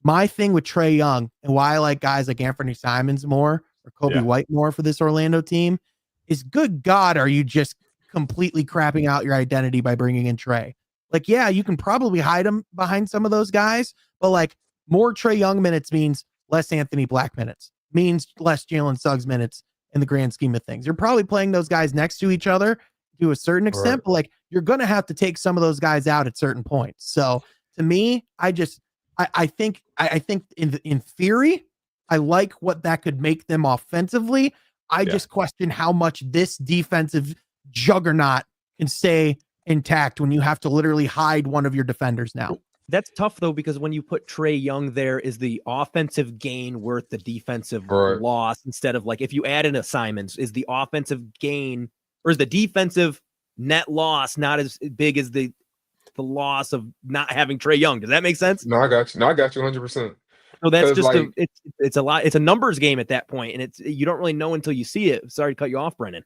my thing with Trae Young and why I like guys like Anthony Simons more or Kobe White more for this Orlando team is, good God, are you just completely crapping out your identity by bringing in Trae? Like, yeah, you can probably hide him behind some of those guys, but like more Trae Young minutes means less Anthony Black minutes, means less Jalen Suggs minutes in the grand scheme of things. You're probably playing those guys next to each other to a certain extent, but like you're going to have to take some of those guys out at certain points. So to me, I think in theory, I like what that could make them offensively. I just question how much this defensive juggernaut can stay intact when you have to literally hide one of your defenders now. That's tough though, because when you put Trae Young there, is the offensive gain worth the defensive loss? Instead of like, if you add in a Simons, is the offensive gain or is the defensive net loss not as big as the loss of not having Trae Young? Does that make sense? No, I got you. 100%. So that's just like, it's a lot. It's a numbers game at that point, and you don't really know until you see it. Sorry to cut you off, Brennan.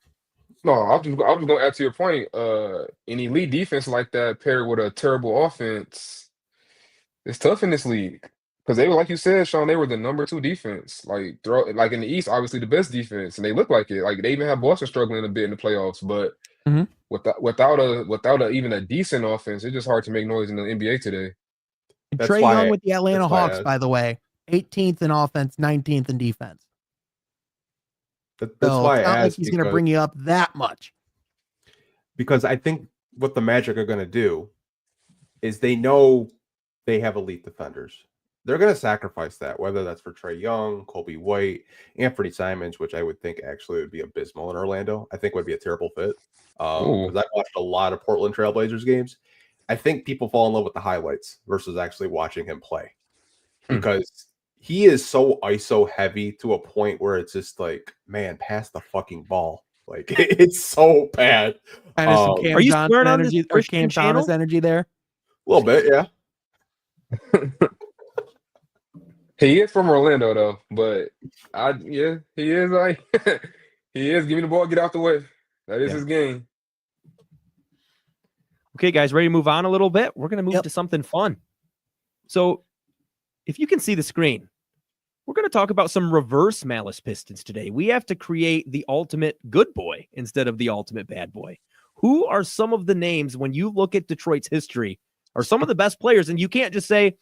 No, I was just going to add to your point. An elite defense like that paired with a terrible offense, it's tough in this league because they were, like you said, Sean, they were the number 2 defense. Like in the East, obviously the best defense, and they look like it. Like they even have Boston struggling a bit in the playoffs, but without even a decent offense, it's just hard to make noise in the NBA today. Trae Young with the Atlanta Hawks, by the way, 18th in offense, 19th in defense. That's why it's not like he's going to bring you up that much. Because I think what the Magic are going to do is they know they have elite defenders. They're going to sacrifice that, whether that's for Trae Young, Kobe White, Anthony Simons, which I would think actually would be abysmal in Orlando. I think would be a terrible fit. Because I've watched a lot of Portland Trailblazers games. I think people fall in love with the highlights versus actually watching him play. Because he is so ISO heavy to a point where it's just like, man, pass the fucking ball. Like it's so bad. Are you swearing on energy or Cam Thomas energy there? A little bit, yeah. He is from Orlando though, but he is like he is. Give me the ball, get out the way. That is his game. Okay, guys, ready to move on a little bit? We're going to move to something fun. So if you can see the screen, we're going to talk about some reverse Malice Pistons today. We have to create the ultimate good boy instead of the ultimate bad boy. Who are some of the names, when you look at Detroit's history, are some of the best players? And you can't just say,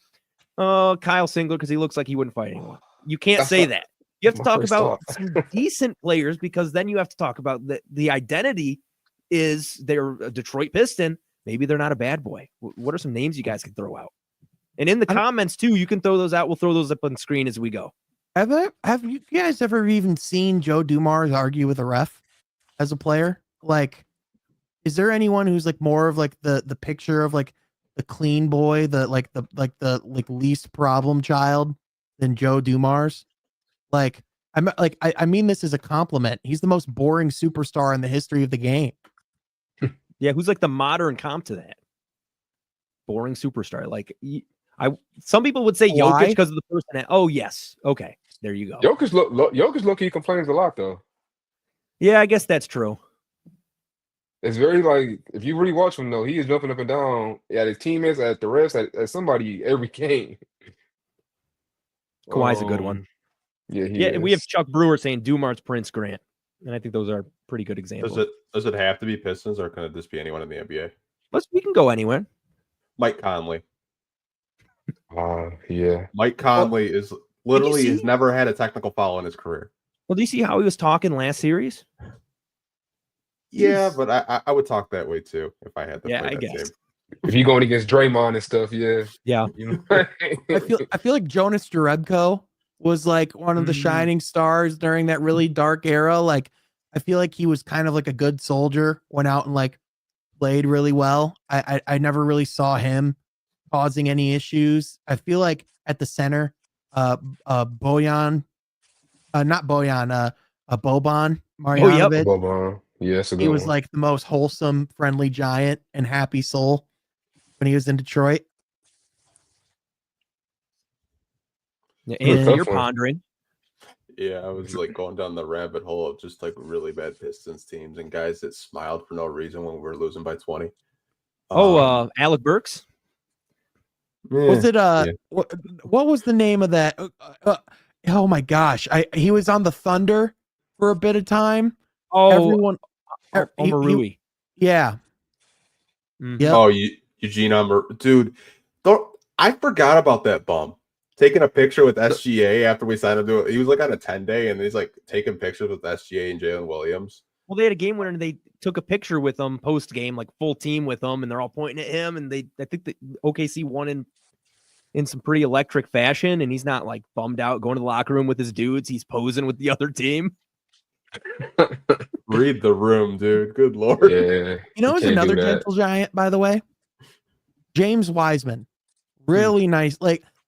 oh, Kyle Singler, because he looks like he wouldn't fight anyone. You can't say that. You have to talk about some decent players, because then you have to talk about the identity is they're a Detroit Piston. Maybe they're not a bad boy. What are some names you guys can throw out? And in the comments, too, you can throw those out. We'll throw those up on the screen as we go. Have you guys ever even seen Joe Dumars argue with a ref as a player? Like, is there anyone who's like more of like the picture of like the clean boy, the least problem child than Joe Dumars? Like, I mean this as a compliment. He's the most boring superstar in the history of the game. Yeah, who's like the modern comp to that? Boring superstar. Like, some people would say Jokic because of the person. Oh, yes. Okay, there you go. Jokic low-key complains a lot, though. Yeah, I guess that's true. It's very like, if you really watch him, though, he is jumping up and down at his teammates, at the refs, at somebody every game. Kawhi's a good one. Yeah, and we have Chuck Brewer saying Dumars, Prince, Grant. And I think those are pretty good examples. Does it have to be Pistons, or can it just be anyone in the NBA? We can go anywhere. Mike Conley. Yeah. Mike Conley is literally see- has never had a technical foul in his career. Well, do you see how he was talking last series? Yeah, Jeez. but I would talk that way too if I had to Yeah, play I that guess. team. If you're going against Draymond and stuff, yeah. Yeah. You know? I feel like Jonas Jerebko was like one of the shining stars during that really dark era. Like I feel like he was kind of like a good soldier, went out and like played really well. I never really saw him causing any issues. I feel like at the center, Bojan, not Bojan, Boban Oh, yep. Marjanovic. Boban. Yeah, that's a He good was one. like the most wholesome, friendly giant and happy soul when he was in Detroit. Yeah, Good Anthony, tough you're one. pondering. Yeah, I was like going down the rabbit hole of just like really bad Pistons teams and guys that smiled for no reason when we were losing by 20. Alec Burks. Was it yeah. what was the name of that? Oh my gosh, he was on the Thunder for a bit of time. Oh, Everyone, Omarui. yeah, Mhm. Yep. Oh, Eugene dude. I forgot about that bum taking a picture with SGA after we signed him to it. He was like on a 10-day and he's like taking pictures with SGA and Jalen Williams. Well, they had a game winner and they took a picture with him post game, like full team with him, and they're all pointing at him. And I think that OKC won in some pretty electric fashion, and he's not like bummed out going to the locker room with his dudes. He's posing with the other team. Read the room, dude. Good lord. Yeah. You know, you who's can't another do that. gentle giant, by the way? James Wiseman. Really nice.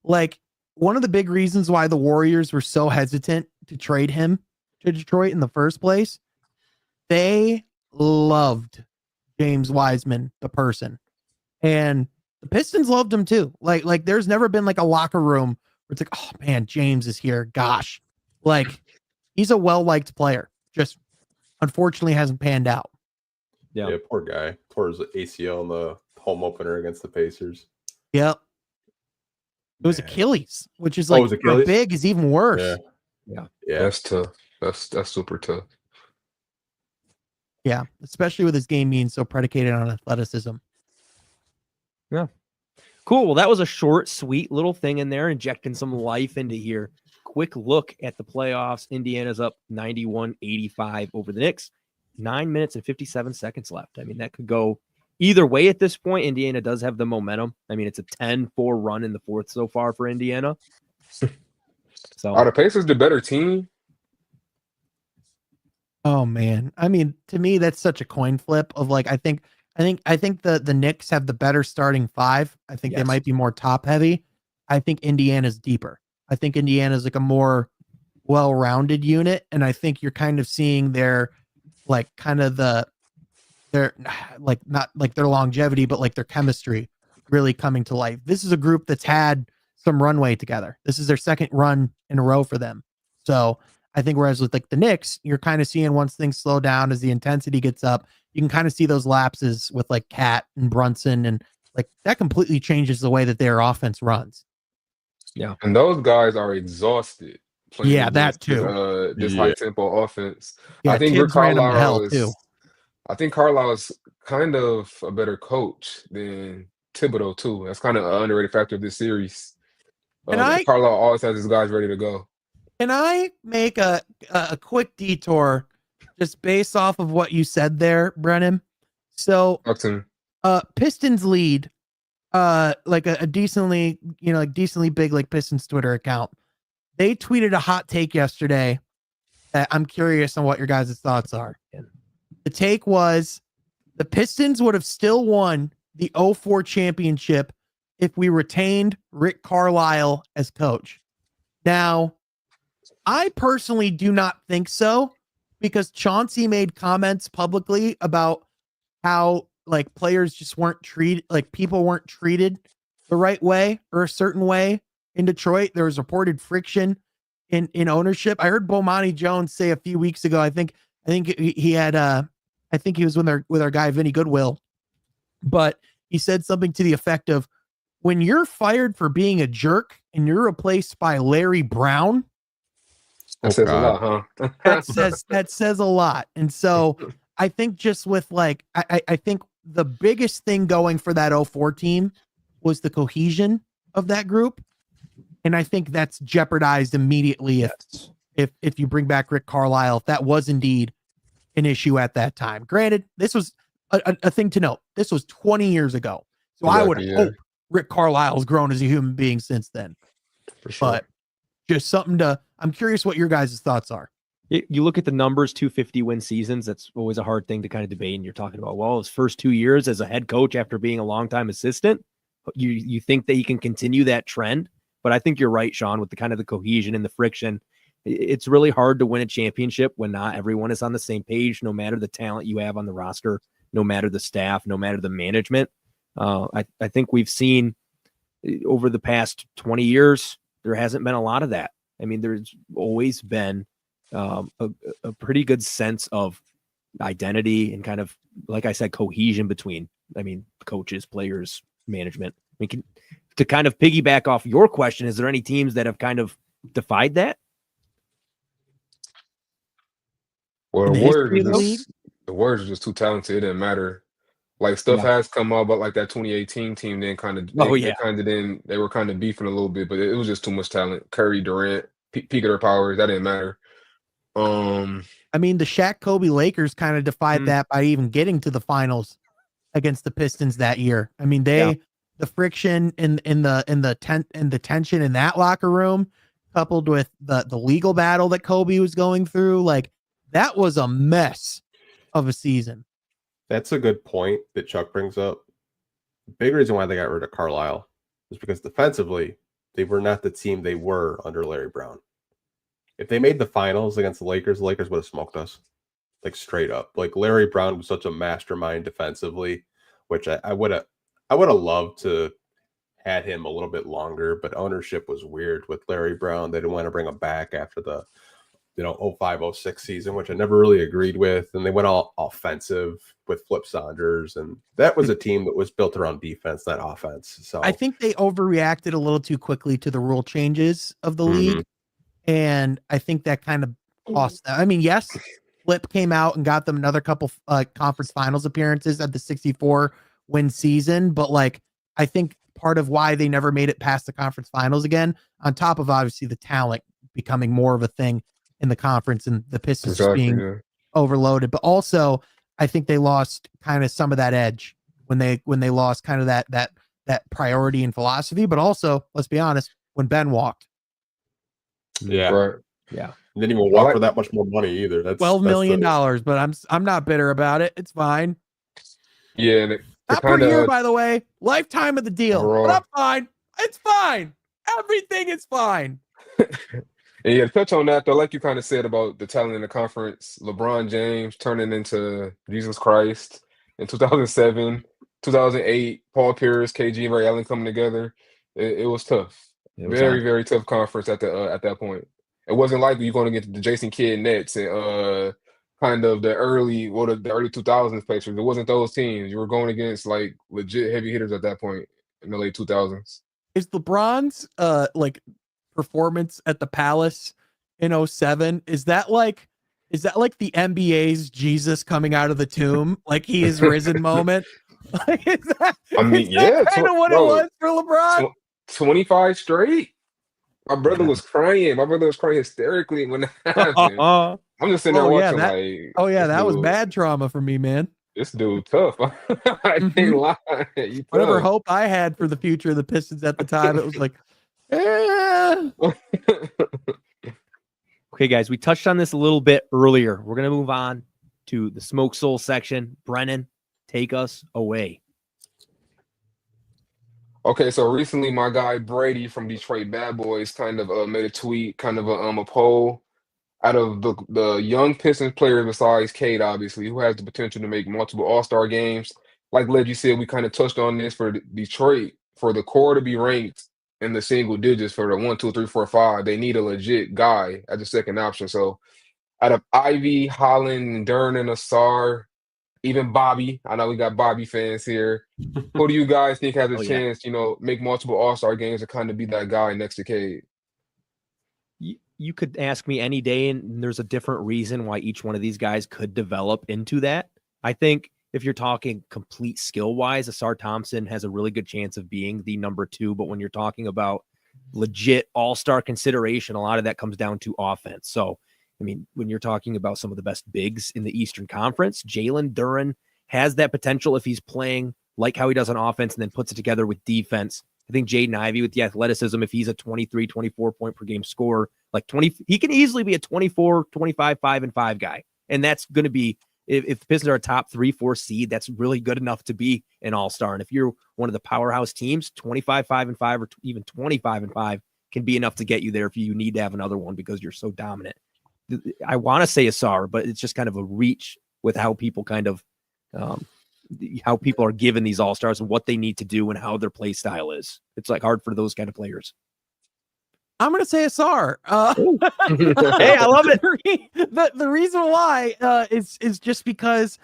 Like one of the big reasons why the Warriors were so hesitant to trade him to Detroit in the first place, they loved James Wiseman, the person. And the Pistons loved him too. Like there's never been like a locker room where it's like, oh man, James is here. Gosh. Like he's a well-liked player. Just unfortunately hasn't panned out. Yeah, poor guy. Tore his ACL in the home opener against the Pacers. Yep. It was Man. Achilles, which is Oh, like it was for Achilles? big is even worse. Yeah. That's tough. That's super tough. Yeah, especially with his game being so predicated on athleticism. Cool. Well, that was a short, sweet little thing in there, injecting some life into here. Quick look at the playoffs. Indiana's up 91-85 over the Knicks. 9 minutes and 57 seconds left. I mean, that could go either way at this point. Indiana does have the momentum. I mean, it's a 10-4 run in the fourth so far for Indiana. So Are the Pacers the better team? Oh man. I mean, to me, that's such a coin flip of like, I think the Knicks have the better starting five. I think they Yes. might be more top heavy. I think Indiana's deeper. I think Indiana's like a more well-rounded unit. And I think you're kind of seeing their like kind of their like not like their longevity, but like their chemistry really coming to life. This is a group that's had some runway together. This is their second run in a row for them. So I think whereas with like the Knicks, you're kind of seeing once things slow down as the intensity gets up, you can kind of see those lapses with like Cat and Brunson, and like that completely changes the way that their offense runs. Yeah. And those guys are exhausted. Yeah, that against too. This Yeah. high tempo offense. Yeah, I think Rick Tibbs ran them to hell Carlisle too. I think Carlisle is kind of a better coach than Thibodeau too. That's kind of an underrated factor of this series. And Carlisle always has his guys ready to go. Can I make a quick detour just based off of what you said there, Brennan? So Talk to me. Pistons lead like a decently, like decently big like Pistons Twitter account. They tweeted a hot take yesterday that I'm curious on what your guys' thoughts are. The take was the Pistons would have still won the 04 championship if we retained Rick Carlisle as coach. Now, I personally do not think so, because Chauncey made comments publicly about how like players just weren't treated, like people weren't treated the right way or a certain way in Detroit. There was reported friction in ownership. I heard Bomani Jones say a few weeks ago, I think he had I think he was with our guy Vinny Goodwill, but he said something to the effect of, when you're fired for being a jerk and you're replaced by Larry Brown, That says a lot, huh? that says a lot. And so I think just with like, I think the biggest thing going for that 04 team was the cohesion of that group. And I think that's jeopardized immediately if you bring back Rick Carlisle, if that was indeed an issue at that time. Granted, this was a thing to note. This was 20 years ago. So I would hope Rick Carlisle's grown as a human being since then. For sure. But just something I'm curious what your guys' thoughts are. You look at the numbers, 250 win seasons. That's always a hard thing to kind of debate. And you're talking about, well, his first 2 years as a head coach after being a longtime assistant, you think that he can continue that trend. But I think you're right, Sean, with the kind of the cohesion and the friction. It's really hard to win a championship when not everyone is on the same page, no matter the talent you have on the roster, no matter the staff, no matter the management. I think we've seen over the past 20 years, there hasn't been a lot of that. I mean, there's always been a pretty good sense of identity and kind of, like I said, cohesion between, coaches, players, management. To kind of piggyback off your question, is there any teams that have kind of defied that? Well, the Warriors are just too talented. It didn't matter. Like stuff has come up, but like that 2018 team, then kind of they were kind of beefing a little bit, but it was just too much talent. Curry, Durant, peak of their powers, that didn't matter. The Shaq Kobe Lakers kind of defied that by even getting to the finals against the Pistons that year. The friction in the tension in that locker room, coupled with the legal battle that Kobe was going through, like that was a mess of a season. That's a good point that Chuck brings up. The big reason why they got rid of Carlisle is because defensively, they were not the team they were under Larry Brown. If they made the finals against the Lakers would have smoked us. Like straight up. Like Larry Brown was such a mastermind defensively, which I would have loved to had him a little bit longer, but ownership was weird with Larry Brown. They didn't want to bring him back after the 05-06 season, which I never really agreed with. And they went all offensive with Flip Saunders. And that was a team that was built around defense, not offense. So I think they overreacted a little too quickly to the rule changes of the league. And I think that kind of cost them. Yes, Flip came out and got them another couple conference finals appearances at the 64 win season. But like, I think part of why they never made it past the conference finals again, on top of obviously the talent becoming more of a thing in the conference and the Pistons being overloaded, but also I think they lost kind of some of that edge when they lost kind of that priority and philosophy. But also, let's be honest, when Ben walked, didn't even walk for that much more money either. That's $12 million, but I'm not bitter about it. It's fine. Yeah, not per year, by the way, lifetime of the deal. But I'm fine. It's fine. Everything is fine. And yeah, to touch on that though, like you kind of said about the talent in the conference, LeBron James turning into Jesus Christ in 2007, 2008, Paul Pierce, KG, and Ray Allen coming together. It was tough. Very tough conference at that point. It wasn't like you're going to get the Jason Kidd Nets and kind of the early 2000s Pacers. It wasn't those teams. You were going against like legit heavy hitters at that point in the late 2000s. Is LeBron's performance at the Palace in 2007, is that like the NBA's Jesus coming out of the tomb, like he is risen moment? Like, is that kind of what it was for LeBron? 25 straight. My brother was crying. My brother was crying hysterically when that happened. I'm just sitting there watching that was bad trauma for me, man. This dude tough. I can't lie. Whatever hope I had for the future of the Pistons at the time, it was like, Okay, guys, we touched on this a little bit earlier. We're going to move on to the Smoke Soul section. Brennan, take us away. Okay, so recently my guy Brady from Detroit Bad Boys kind of made a tweet, kind of a poll out of the young Pistons players besides CADE, obviously, who has the potential to make multiple All-Star games. Like Led, you said, we kind of touched on this for Detroit. For the core to be ranked in the single digits for the 1, 2, 3, 4, 5, they need a legit guy as the second option. So out of Ivy, Holland, Dern, and Asar, even Bobby, I know we got Bobby fans here. Who do you guys think has a chance, make multiple All-Star games and kind of be that guy next to CADE? You could ask me any day, and there's a different reason why each one of these guys could develop into that. I think if you're talking complete skill wise, Asar Thompson has a really good chance of being the number 2. But when you're talking about legit all-star consideration, a lot of that comes down to offense. So, I mean, when you're talking about some of the best bigs in the Eastern Conference, Jalen Duren has that potential if he's playing like how he does on offense and then puts it together with defense. I think Jaden Ivey with the athleticism, if he's a 23, 24 point per game scorer, like 20, he can easily be a 24, 25, 5-5 guy. And that's going to be, if the Pistons are a top 3-4 seed, that's really good enough to be an all-star. And if you're one of the powerhouse teams, 25, 5-5, or even 25-5 can be enough to get you there if you need to have another one because you're so dominant. I want to say Asar, but it's just kind of a reach with how people kind of, how people are given these all-stars and what they need to do and how their play style is. It's like hard for those kind of players. I'm going to say Asar. Hey, I love it. The reason why is just because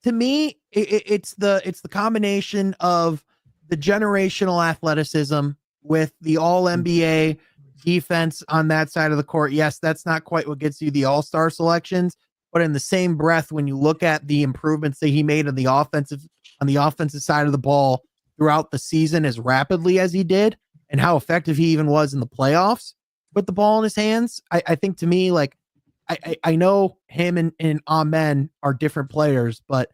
to me, it's the combination of the generational athleticism with the all NBA defense on that side of the court. Yes, that's not quite what gets you the all-star selections, but in the same breath, when you look at the improvements that he made on the offensive side of the ball throughout the season as rapidly as he did, and how effective he even was in the playoffs with the ball in his hands, I think to me, like, I know him and Amen are different players, but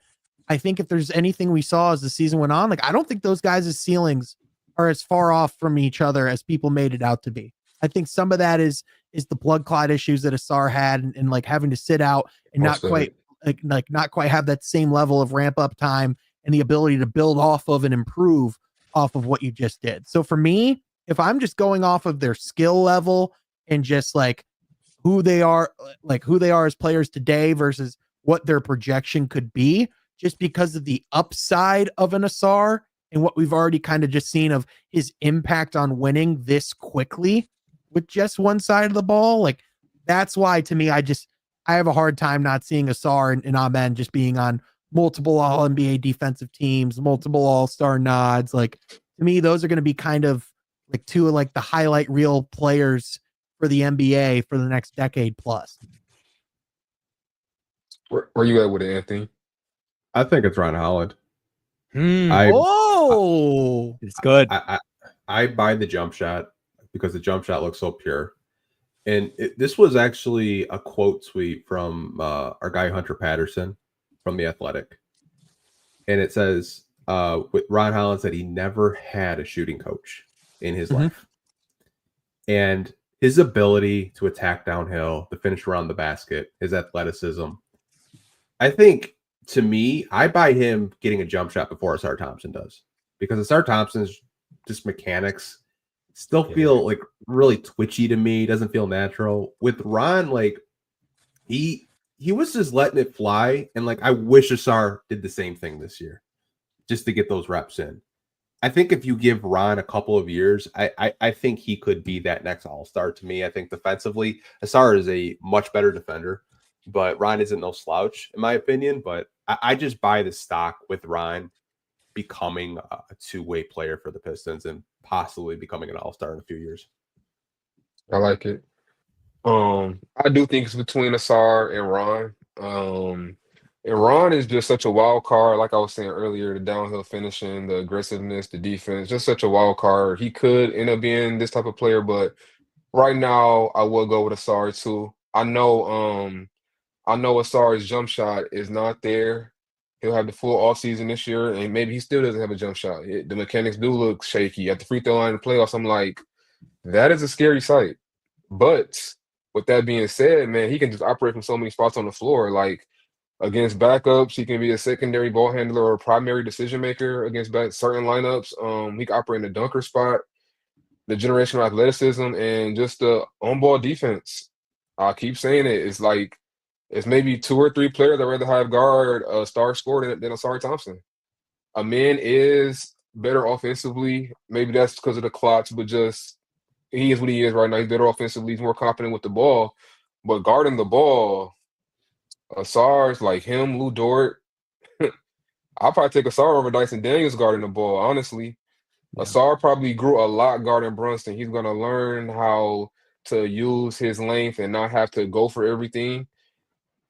I think if there's anything we saw as the season went on, like, I don't think those guys' ceilings are as far off from each other as people made it out to be. I think some of that is the blood clot issues that Asar had and like having to sit out and not quite have that same level of ramp up time and the ability to build off of and improve off of what you just did. So for me, if I'm just going off of their skill level and just like who they are as players today versus what their projection could be, just because of the upside of an Asar and what we've already kind of just seen of his impact on winning this quickly with just one side of the ball, like that's why to me, I have a hard time not seeing Asar and Amen just being on multiple all NBA defensive teams, multiple all-star nods. Like to me, those are going to be kind of like two of like the highlight reel players for the NBA for the next decade plus. Where you at with it, Anthony? I think it's Ron Holland. It's good. I buy the jump shot because the jump shot looks so pure. And this was actually a quote tweet from our guy Hunter Patterson from The Athletic. And it says, with Ron Holland said he never had a shooting coach in his life. And his ability to attack downhill, to finish around the basket, his athleticism. I think, to me, I buy him getting a jump shot before Asar Thompson does. Because Asar Thompson's just mechanics still feel like really twitchy to me. Doesn't feel natural. With Ron, like he was just letting it fly. And like I wish Asar did the same thing this year just to get those reps in. I think if you give Ron a couple of years, I think he could be that next all-star to me. I think defensively, Asar is a much better defender, but Ron isn't no slouch in my opinion. But I just buy the stock with Ron becoming a two-way player for the Pistons and possibly becoming an all-star in a few years. I like it. I do think it's between Asar and Ron. And Ron is just such a wild card. Like I was saying earlier, the downhill finishing, the aggressiveness, the defense, just such a wild card. He could end up being this type of player, but right now I will go with Asar too. I know Asar's jump shot is not there. He'll have the full offseason this year, and maybe he still doesn't have a jump shot. The mechanics do look shaky. At the free throw line in the playoffs, I'm like, that is a scary sight. But with that being said, man, he can just operate from so many spots on the floor. Like against backups, he can be a secondary ball handler or a primary decision maker against certain lineups. He can operate in the dunker spot, the generational athleticism, and just the on-ball defense. I keep saying it. It's like it's maybe 2 or 3 players I'd rather have guard a star scorer than Asar Thompson. Amen is better offensively. Maybe that's because of the clocks, but just he is what he is right now. He's better offensively. He's more confident with the ball. But guarding the ball, Asar's like him, Lou Dort. I'll probably take Asar over Dyson Daniels guarding the ball, honestly. Yeah. Asar probably grew a lot guarding Brunson. He's going to learn how to use his length and not have to go for everything.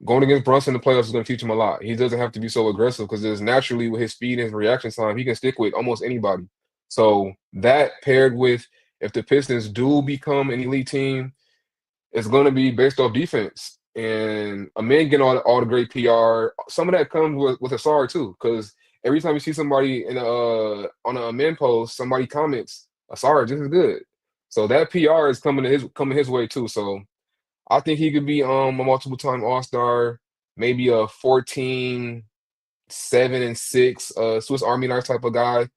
going against Brunson in the playoffs is going to teach him a lot. He doesn't have to be so aggressive because there's naturally with his speed and his reaction time, he can stick with almost anybody. So that paired with if the Pistons do become an elite team, it's going to be based off defense. And a man getting all the great PR, some of that comes with Asar too, because every time you see somebody in on a men post, somebody comments, Asar just as good. So that PR is coming his way too. So I think he could be a multiple time All-Star, maybe a 14, 7 and 6 Swiss Army knife type of guy.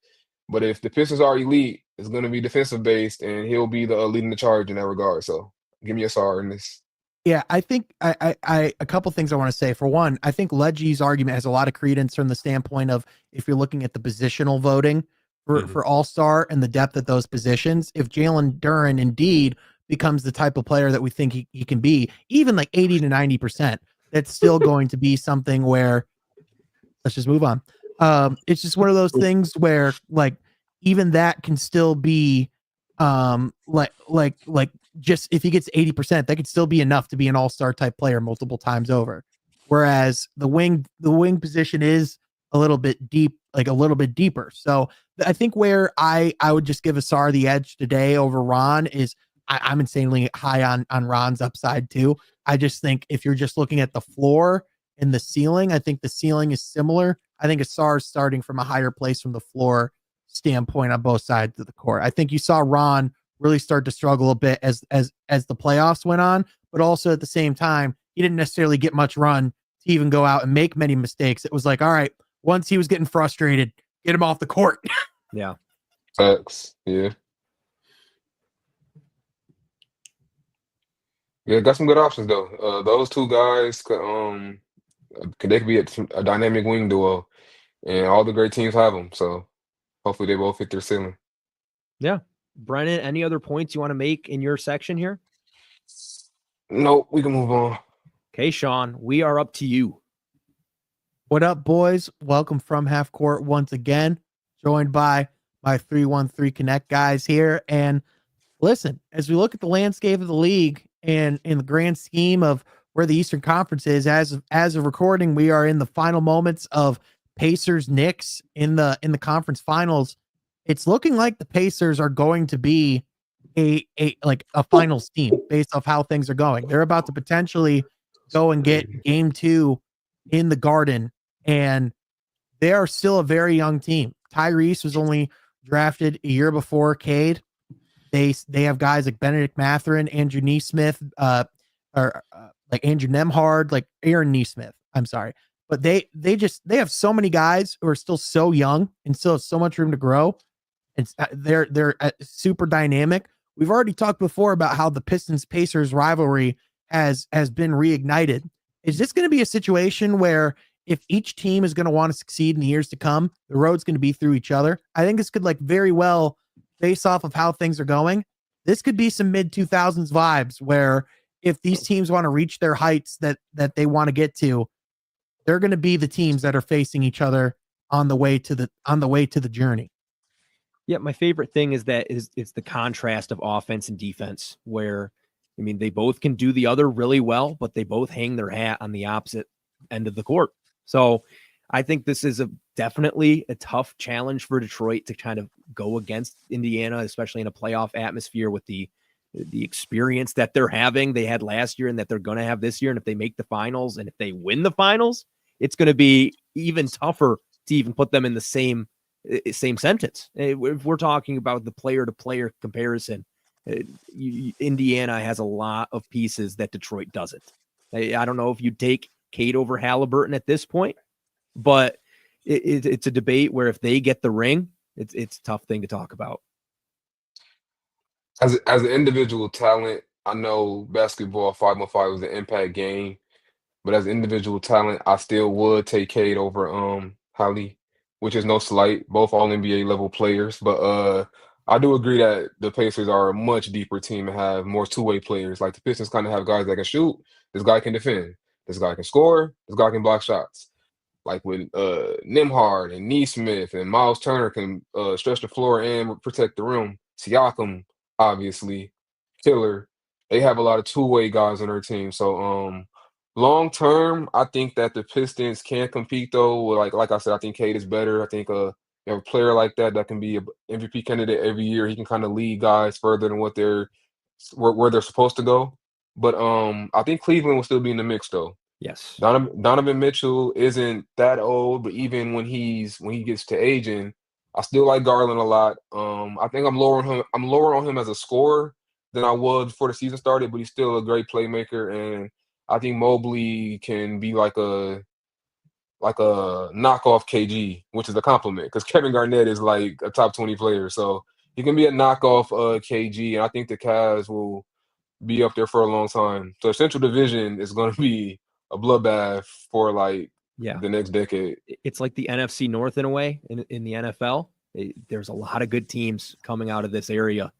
But if the Pistons are elite, it's going to be defensive based, and he'll be the leading the charge in that regard. So give me a SR in this. Yeah, I think I a couple things I want to say. For one, I think Leggy's argument has a lot of credence from the standpoint of if you're looking at the positional voting for All-Star and the depth at those positions. If Jalen Duren indeed becomes the type of player that we think he can be, even like 80 to 90%, that's still going to be something where let's just move on. It's just one of those things where like even that can still be like just if he gets 80%, that could still be enough to be an all-star type player multiple times over. Whereas the wing position is a little bit deep, like a little bit deeper. So I think where I would just give Asar the edge today over Ron is I'm insanely high on Ron's upside too. I just think if you're just looking at the floor and the ceiling, I think the ceiling is similar. I think Asar is starting from a higher place from the floor standpoint on both sides of the court. I think you saw Ron really start to struggle a bit as the playoffs went on, but also at the same time, he didn't necessarily get much run to even go out and make many mistakes. It was like, all right, once he was getting frustrated, get him off the court. Yeah. Facts. Yeah. Yeah, got some good options though. Those two guys they could be a dynamic wing duo, and all the great teams have them. So hopefully they both hit their ceiling. Yeah. Brennan, any other points you want to make in your section here? Nope, we can move on. Okay, Sean, we are up to you. What up, boys? Welcome from half court once again, joined by my 313 Connect guys here. And listen, as we look at the landscape of the league and in the grand scheme of where the Eastern Conference is, as of recording, we are in the final moments of Pacers Knicks in the conference finals. It's looking like the Pacers are going to be a finals team based off how things are going. They're about to potentially go and get game 2 in the Garden, and they are still a very young team. Tyrese was only drafted a year before Cade. They have guys like Benedict Mathurin, Andrew Neesmith, or like Andrew Nemhard, like Aaron Neesmith. I'm sorry, but they have so many guys who are still so young and still have so much room to grow. And they're super dynamic. We've already talked before about how the Pistons Pacers rivalry has been reignited. Is this going to be a situation where if each team is going to want to succeed in the years to come, the road's going to be through each other? I think this could like very well, based off of how things are going, this could be some mid 2000s vibes where if these teams want to reach their heights that they want to get to, they're going to be the teams that are facing each other on the way to the journey. Yeah, my favorite thing is that it's the contrast of offense and defense, where I mean they both can do the other really well, but they both hang their hat on the opposite end of the court. So I think this is definitely a tough challenge for Detroit to kind of go against Indiana, especially in a playoff atmosphere with the experience that they're having. They had last year and that they're going to have this year. And if they make the finals and if they win the finals, it's going to be even tougher to even put them in the same sentence. If we're talking about the player to player comparison, Indiana has a lot of pieces that Detroit doesn't. I don't know if you take Cade over Halliburton at this point, but it's a debate where if they get the ring, it's a tough thing to talk about. As an individual talent, I know basketball 5-on-5 was an impact game, but as individual talent, I still would take Cade over Holly, which is no slight, both all NBA level players. But I do agree that the Pacers are a much deeper team and have more two-way players. Like the Pistons kind of have guys that can shoot, this guy can defend, this guy can score, this guy can block shots. Like with Nemhard and Neesmith and Miles Turner can stretch the floor and protect the rim. Siakam, obviously, killer. They have a lot of two-way guys on their team. So Long term, I think that the Pistons can compete though. Like I said, I think Cade is better. I think you have a player like that can be a MVP candidate every year. He can kind of lead guys further than where they're supposed to go. But I think Cleveland will still be in the mix though. Yes. Donovan Mitchell isn't that old, but even when he gets to aging, I still like Garland a lot. I think I'm lower on him as a scorer than I was before the season started, but he's still a great playmaker, and I think Mobley can be like a knockoff KG, which is a compliment because Kevin Garnett is like a top 20 player, so he can be a knockoff KG, and I think the Cavs will be up there for a long time. So Central Division is going to be a bloodbath for like the next decade. It's like the NFC North in a way in the NFL. There's a lot of good teams coming out of this area.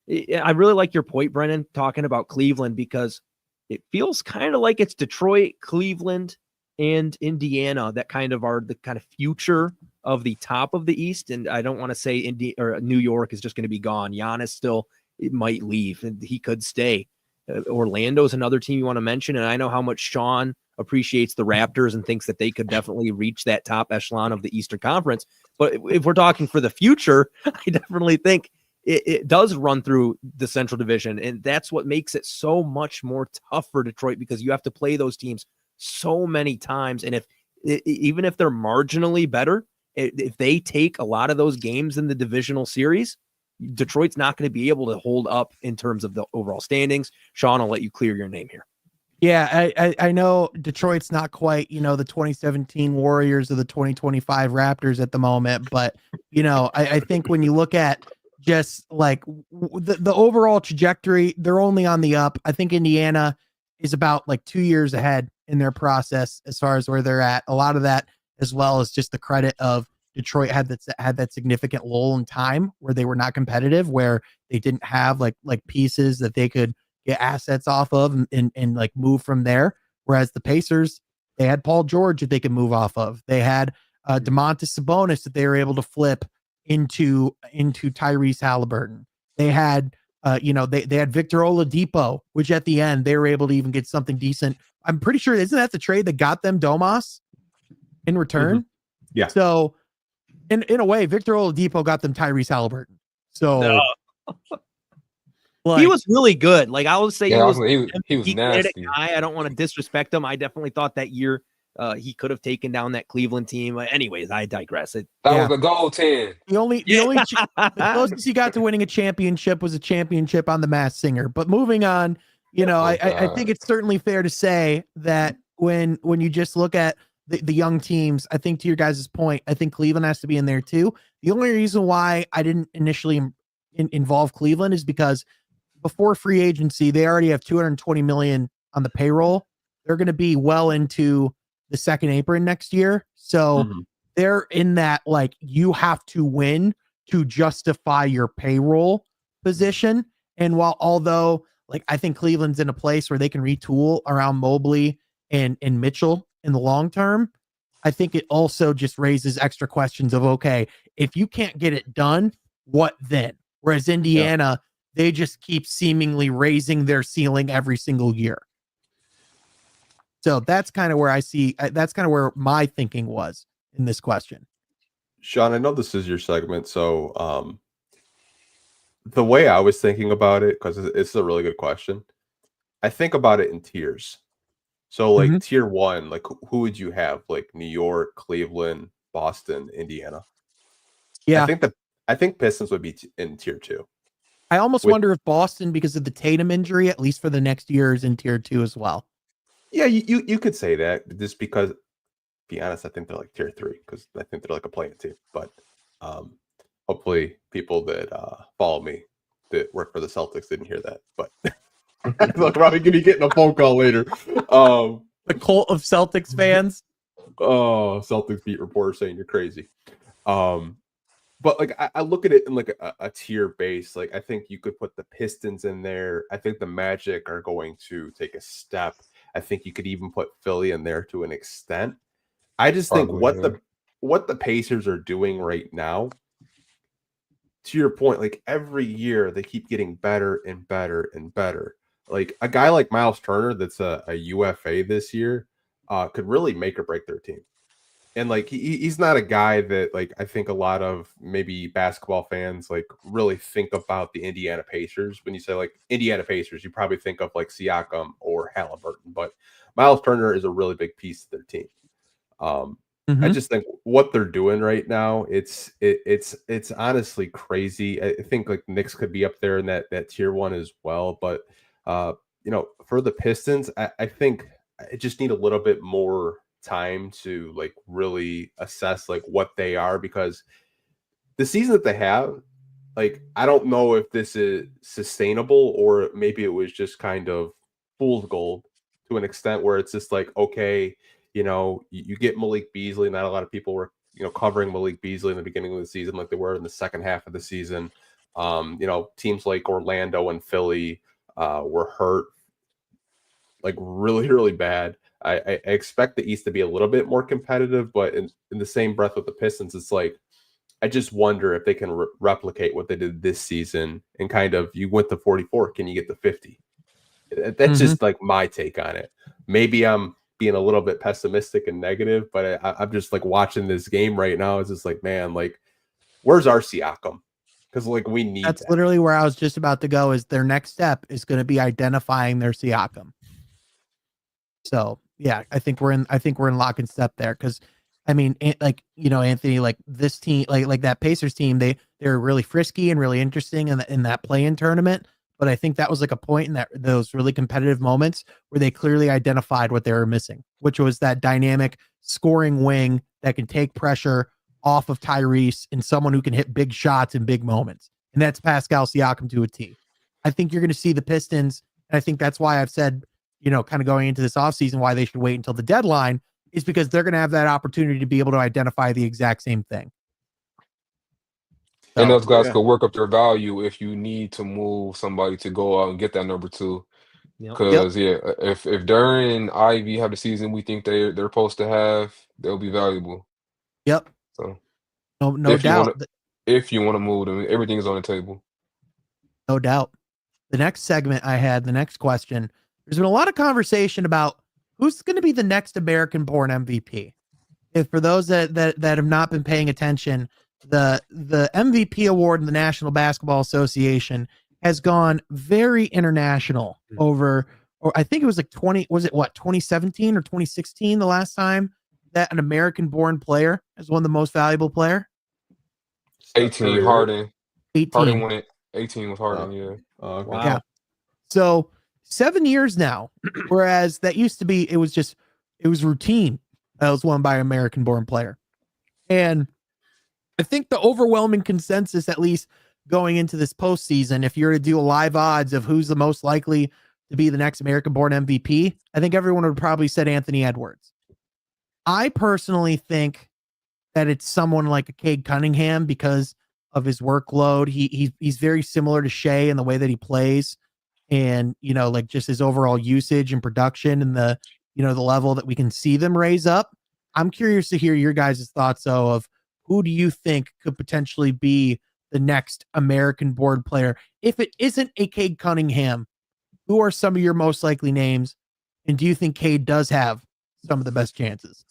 I really like your point, Brennan, talking about Cleveland, because it feels kind of like it's Detroit, Cleveland, and Indiana that kind of are the kind of future of the top of the East. And I don't want to say New York is just going to be gone. Giannis still might leave, and he could stay. Orlando's another team you want to mention, and I know how much Sean appreciates the Raptors and thinks that they could definitely reach that top echelon of the Eastern Conference. But if we're talking for the future, I definitely think it does run through the Central Division, and that's what makes it so much more tough for Detroit, because you have to play those teams so many times, and even if they're marginally better, if they take a lot of those games in the divisional series, Detroit's not going to be able to hold up in terms of the overall standings. Sean, I'll let you clear your name here. Yeah, I know Detroit's not quite, the 2017 Warriors or the 2025 Raptors at the moment, but, I think when you look at just like the overall trajectory, they're only on the up. I think Indiana is about like 2 years ahead in their process as far as where they're at. A lot of that, as well as just the credit of Detroit had that significant lull in time where they were not competitive, where they didn't have like pieces that they could get assets off of and like move from there. Whereas the Pacers, they had Paul George that they could move off of. They had Domantas Sabonis that they were able to flip into Tyrese Halliburton. They had they had Victor Oladipo, which at the end they were able to even get something decent. I'm pretty sure, isn't that the trade that got them Domas in return? Mm-hmm. Yeah. So in a way, Victor Oladipo got them Tyrese Halliburton. So he was really good. Like, I would say he was nasty. Guy. I don't want to disrespect him. I definitely thought that year he could have taken down that Cleveland team. Anyways, I digress. That was the goal 10. The only the closest he got to winning a championship was a championship on The Masked Singer. But moving on, I think it's certainly fair to say that when you just look at the young teams, I think to your guys' point, I think Cleveland has to be in there too. The only reason why I didn't initially involve Cleveland is because before free agency, they already have $220 million on the payroll. They're going to be well into the second apron next year. So they're in that, like, you have to win to justify your payroll position. And although like, I think Cleveland's in a place where they can retool around Mobley and Mitchell in the long term, I think it also just raises extra questions of, okay, if you can't get it done, what then? Whereas Indiana, they just keep seemingly raising their ceiling every single year. So that's kind of where that's kind of where my thinking was in this question. Sean, I know this is your segment, so the way I was thinking about it, because it's a really good question, I think about it in tiers. So like tier one, like who would you have? Like New York, Cleveland, Boston, Indiana. Yeah, I think Pistons would be in tier two. I almost wonder if Boston, because of the Tatum injury, at least for the next year, is in tier two as well. Yeah, you could say that, just because, to be honest, I think they're like tier three, because I think they're like a playing team. But hopefully people that follow me that work for the Celtics didn't hear that. But they'll probably gonna be getting a phone call later. The cult of Celtics fans. Oh, Celtics beat reporter saying you're crazy. But like I look at it in like a tier base. Like I think you could put the Pistons in there. I think the Magic are going to take a step. I think you could even put Philly in there to an extent. I just think what the Pacers are doing right now, to your point, like every year they keep getting better and better and better. like a guy like Miles Turner that's a UFA this year could really make or break their team. And like he's not a guy that like I think a lot of maybe basketball fans like really think about the Indiana Pacers. When you say like Indiana Pacers, you probably think of like Siakam or Halliburton, but Miles Turner is a really big piece of their team. I just think what they're doing right now, it's honestly crazy. I think like Knicks could be up there in that tier one as well, but for the Pistons, I think I just need a little bit more time to like really assess like what they are, because the season that they have, like I don't know if this is sustainable or maybe it was just kind of fool's gold to an extent where it's just like, okay, you get Malik Beasley. Not a lot of people were covering Malik Beasley in the beginning of the season like they were in the second half of the season. Teams like Orlando and Philly were hurt like really, really bad. I expect the East to be a little bit more competitive, but in the same breath with the Pistons, it's like I just wonder if they can replicate what they did this season and kind of you went to 44, can you get to 50? That's just like my take on it. Maybe I'm being a little bit pessimistic and negative, but I'm just like watching this game right now. It's just like, man, like where's our Siakam? Because like we need That's that. literally where I was just about to go. Is their next step is going to be identifying their Siakam. So yeah, I think we're in lock and step there. Cause I mean, Anthony, like this team, like that Pacers team, they're really frisky and really interesting in that play-in tournament. But I think that was like a point in those really competitive moments where they clearly identified what they were missing, which was that dynamic scoring wing that can take pressure off of Tyrese and someone who can hit big shots in big moments. And that's Pascal Siakam to a T. I think you're going to see the Pistons. And I think that's why I've said, kind of going into this offseason, why they should wait until the deadline is because they're going to have that opportunity to be able to identify the exact same thing. And those guys could work up their value if you need to move somebody to go out and get that number two. Because if Duran and Ivy have the season we think they're supposed to have, they'll be valuable. Yep. So no doubt. If you want to move them, everything is on the table. No doubt. The next segment I had, the next question, there's been a lot of conversation about who's going to be the next American-born MVP. If for those that have not been paying attention, the MVP award in the National Basketball Association has gone very international or I think it was like 2017 or 2016 the last time that an American-born player has won the most valuable player? 18, Harden. 18. Harden won it. 18 was Harden, yeah. Okay. Wow. Yeah. So 7 years now, whereas that used to be, it was routine. That was won by an American-born player. And I think the overwhelming consensus, at least going into this postseason, if you're to do a live odds of who's the most likely to be the next American-born MVP, I think everyone would probably said Anthony Edwards. I personally think that it's someone like a CADE Cunningham because of his workload. He's very similar to Shea in the way that he plays. And, like just his overall usage and production and the level that we can see them raise up. I'm curious to hear your guys' thoughts, though, of who do you think could potentially be the next American board player? If it isn't a CADE Cunningham, who are some of your most likely names? And do you think CADE does have some of the best chances?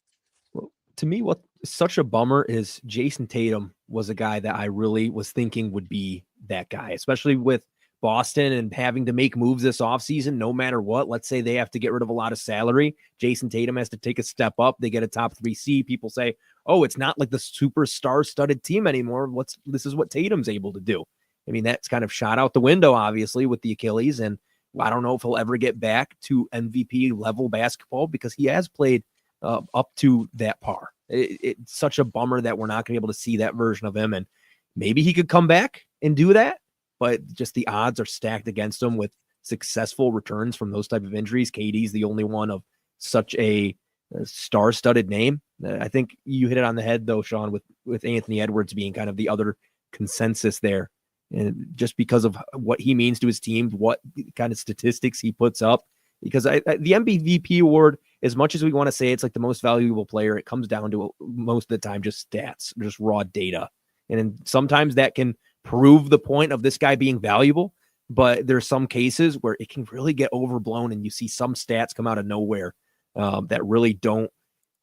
Well, to me, what's such a bummer is Jason Tatum was a guy that I really was thinking would be that guy, especially with Boston and having to make moves this offseason, no matter what. Let's say they have to get rid of a lot of salary. Jason Tatum has to take a step up. They get a top 3 seed. People say, oh, it's not like the superstar studded team anymore. This is what Tatum's able to do. I mean, that's kind of shot out the window, obviously, with the Achilles. And I don't know if he'll ever get back to MVP level basketball because he has played up to that par. It's such a bummer that we're not going to be able to see that version of him. And maybe he could come back and do that. But just the odds are stacked against him with successful returns from those type of injuries. KD's the only one of such a star-studded name. I think you hit it on the head, though, Sean, with Anthony Edwards being kind of the other consensus there. And just because of what he means to his team, what kind of statistics he puts up. Because the MVP award, as much as we want to say it's like the most valuable player, it comes down to most of the time just stats, just raw data. And sometimes that can prove the point of this guy being valuable. but there's some cases where it can really get overblown, and you see some stats come out of nowhere that really don't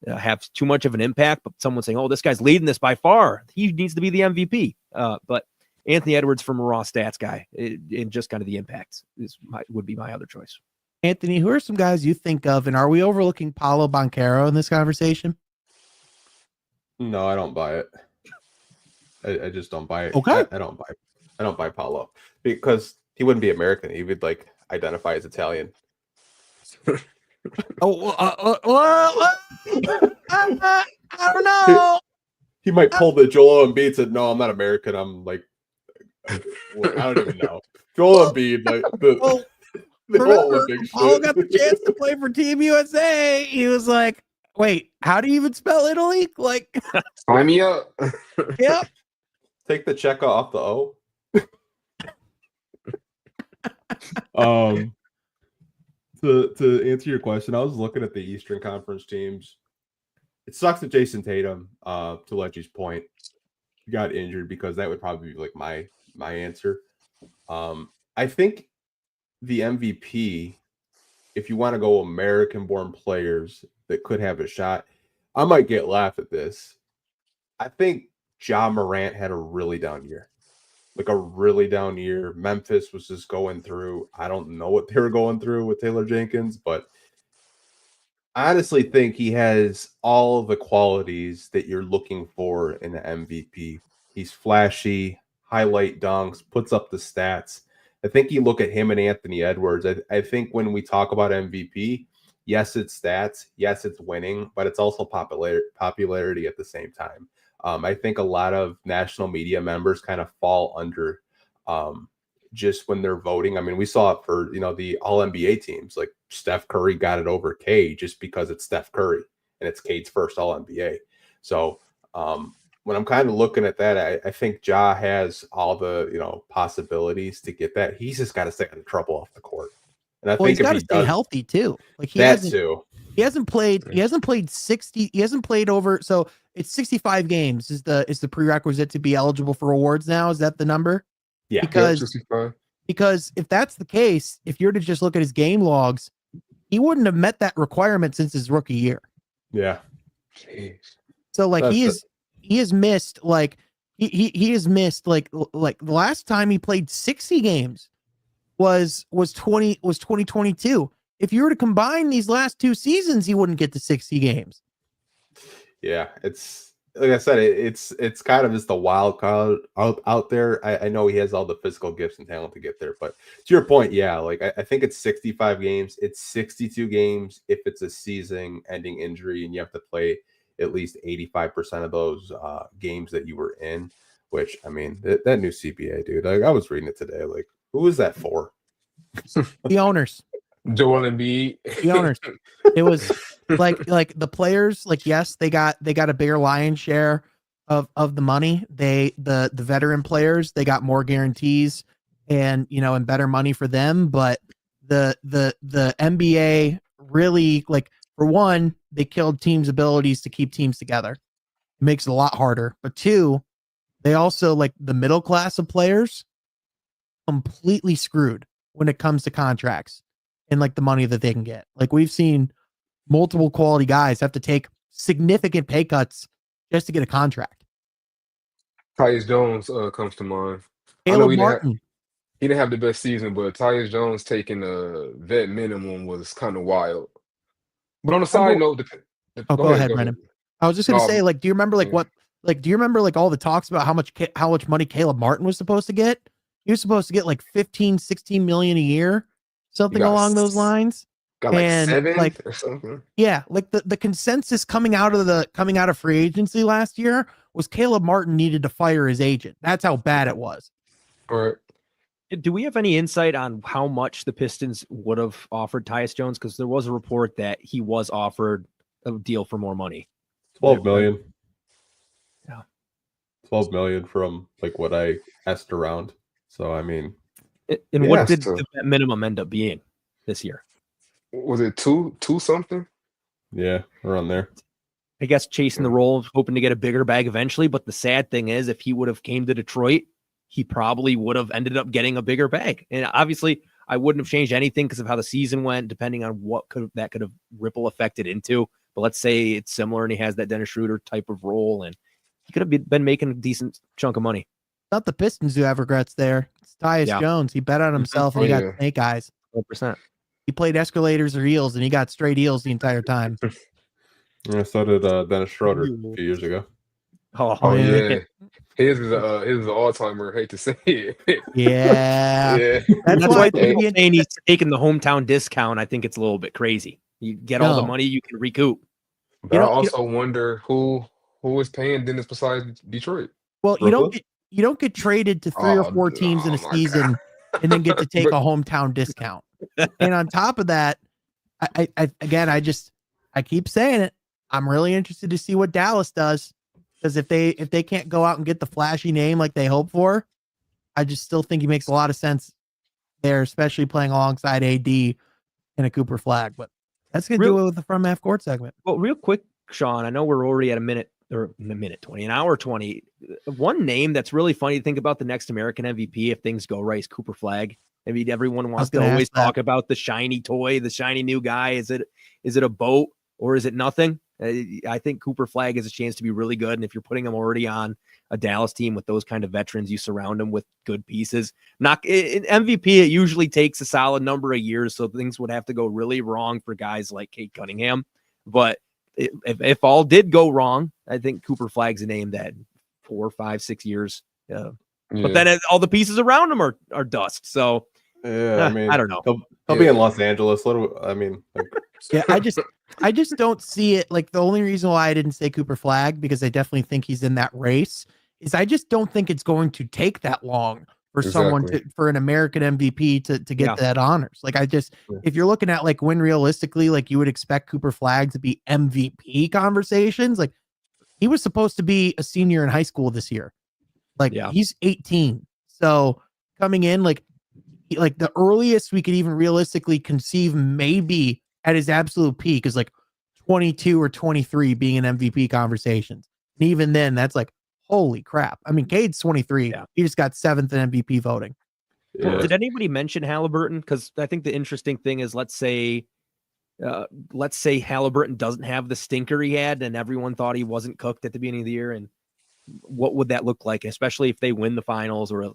have too much of an impact. But someone saying, "Oh, this guy's leading this by far. He needs to be the MVP." But Anthony Edwards from a raw stats guy, and just kind of the impacts would be my other choice. Anthony, who are some guys you think of, and are we overlooking Paulo Banchero in this conversation? No, I don't buy it. I just don't buy it. Okay. I don't buy Paulo because he wouldn't be American. He would like identify as Italian. I don't know. He might pull the Joel Embiid and said, "No, I'm not American. I'm like, well, I don't even know." Joel Embiid, like the whole Olympic Paulo shit. got the chance to play for Team USA. He was like, "Wait, how do you even spell Italy?" Like, sign me up. yep. Take the check off the O. To answer your question, I was looking at the Eastern Conference teams. It sucks that Jason Tatum, to Leggy's point, got injured because that would probably be like my answer. I think the MVP, if you want to go American-born players that could have a shot, I might get laughed at this. I think Ja Morant had a really down year. Like a really down year. Memphis was just going through, I don't know what they were going through with Taylor Jenkins, but I honestly think he has all of the qualities that you're looking for in an MVP. He's flashy, highlight dunks, puts up the stats. I think you look at him and Anthony Edwards. I think when we talk about MVP, yes, it's stats. Yes, it's winning, but it's also popularity at the same time. I think a lot of national media members kind of fall under just when they're voting. I mean, we saw it for, the all NBA teams, like Steph Curry got it over Cade just because it's Steph Curry and it's Cade's first all NBA. So when I'm kind of looking at that, I think Ja has all the, possibilities to get that. He's just got to stay out of trouble off the court. And I think He's got to stay healthy too. Like he hasn't played 60. He hasn't played over. So it's 65 games is the prerequisite to be eligible for awards now. Is that the number? Yeah. Because if that's the case, if you're to just look at his game logs, he wouldn't have met that requirement since his rookie year. Yeah. Jeez. So like he has missed like he has missed like the last time he played 60 games was 2022. If you were to combine these last two seasons, he wouldn't get to 60 games. Yeah, it's like I said, it's kind of just the wild card out there. I know he has all the physical gifts and talent to get there, but to your point, yeah, like I think it's 65 games. It's 62 games if it's a season-ending injury, and you have to play at least 85% of those games that you were in. Which, I mean, that new CBA, dude. Like, I was reading it today. Like, who is that for? The owners. Joel Embiid. The owners. It was like the players, like, yes, they got a bigger lion's share of the money. The veteran players, they got more guarantees and and better money for them. But the NBA really, like, for one, they killed teams' abilities to keep teams together. It makes it a lot harder. But two, they also, like, the middle class of players completely screwed when it comes to contracts and like the money that they can get. Like, we've seen multiple quality guys have to take significant pay cuts just to get a contract. Tyus Jones comes to mind. Caleb Martin. He didn't have the best season, but Tyus Jones taking a vet minimum was kind of wild. But on the side note, go ahead, Brennan. I was just gonna say, like, do you remember all the talks about how much money Caleb Martin was supposed to get? He was supposed to get like 15, 16 million a year, something along those lines. Got like 7 or something. Yeah, like the consensus coming out of free agency last year was Caleb Martin needed to fire his agent. That's how bad it was. All right. Do we have any insight on how much the Pistons would have offered Tyus Jones? Because there was a report that he was offered a deal for more money. 12 million. Yeah. 12 million from like what I asked around. So, I mean. And what did the minimum end up being this year? Was it two something? Yeah, around there. I guess chasing the role, hoping to get a bigger bag eventually. But the sad thing is, if he would have came to Detroit, he probably would have ended up getting a bigger bag. And obviously, I wouldn't have changed anything because of how the season went, depending on what could have ripple affected into. But let's say it's similar and he has that Dennis Schroeder type of role, and he could have been making a decent chunk of money. Not the Pistons who have regrets there. It's Tyus Jones. He bet on himself and he got snake eyes. 100%. He played escalators or heels, and he got straight heels the entire time. Yeah, so did Dennis Schroeder a few years ago. Oh yeah. His is an all-timer. Hate to say it. Yeah. That's why people saying he's taking the hometown discount. I think it's a little bit crazy. You get all the money you can recoup. But I also wonder who is paying Dennis besides Detroit. Well, you don't get traded to 3 or 4 teams in a season and then get to take a hometown discount. And on top of that, I keep saying it. I'm really interested to see what Dallas does, because if they can't go out and get the flashy name like they hope for, I just still think he makes a lot of sense there, especially playing alongside AD in a Cooper Flag. But that's gonna do it with the front half court segment. Well, real quick, Sean, I know we're already at an hour 20. One name that's really funny to think about the next American MVP if things go right is Cooper Flag. I mean, everyone wants to always talk about the shiny toy, the shiny new guy. Is it a boat or is it nothing? I think Cooper Flag has a chance to be really good. And if you're putting him already on a Dallas team with those kind of veterans, you surround him with good pieces. In MVP, it usually takes a solid number of years, so things would have to go really wrong for guys like CADE Cunningham. But if all did go wrong, I think Cooper Flag's a name that 4, 5, 6 years. But then all the pieces around him are dust. So I mean, I don't know. He'll be in Los Angeles. I just don't see it. Like, the only reason why I didn't say Cooper Flag, because I definitely think he's in that race, is I just don't think it's going to take that long for someone for an American MVP to get that honors. Like, if you're looking at like when realistically, like you would expect Cooper Flag to be MVP conversations, like he was supposed to be a senior in high school this year. Like he's 18. So coming in, like the earliest we could even realistically conceive maybe at his absolute peak is like 22 or 23 being in MVP conversations. And even then, that's like, holy crap. I mean, Cade's 23. Yeah. He just got 7th in MVP voting. Yeah. Did anybody mention Halliburton? Because I think the interesting thing is, let's say Halliburton doesn't have the stinker he had, and everyone thought he wasn't cooked at the beginning of the year. And what would that look like, especially if they win the finals, or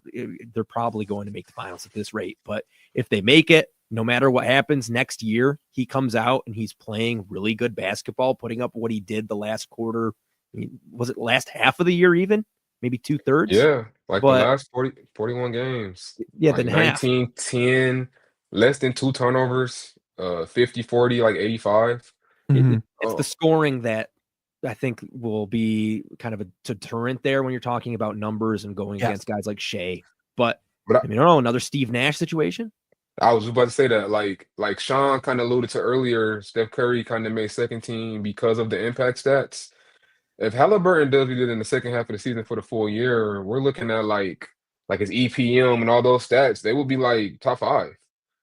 they're probably going to make the finals at this rate. But if they make it, no matter what happens next year, he comes out and he's playing really good basketball, putting up what he did the last quarter. I mean, was it last half of the year even? Maybe 2/3? Yeah, like the last 41 games. Yeah, like then 19, 10, less than 2 turnovers, 50, 40, like 85. It's the scoring that I think will be kind of a deterrent there when you're talking about numbers and going against guys like Shea. But I mean, I don't know, another Steve Nash situation? I was about to say that, like Sean kind of alluded to earlier, Steph Curry kind of made second team because of the impact stats. If Halliburton does what he did in the second half of the season for the full year, we're looking at like his EPM and all those stats, they would be like top 5.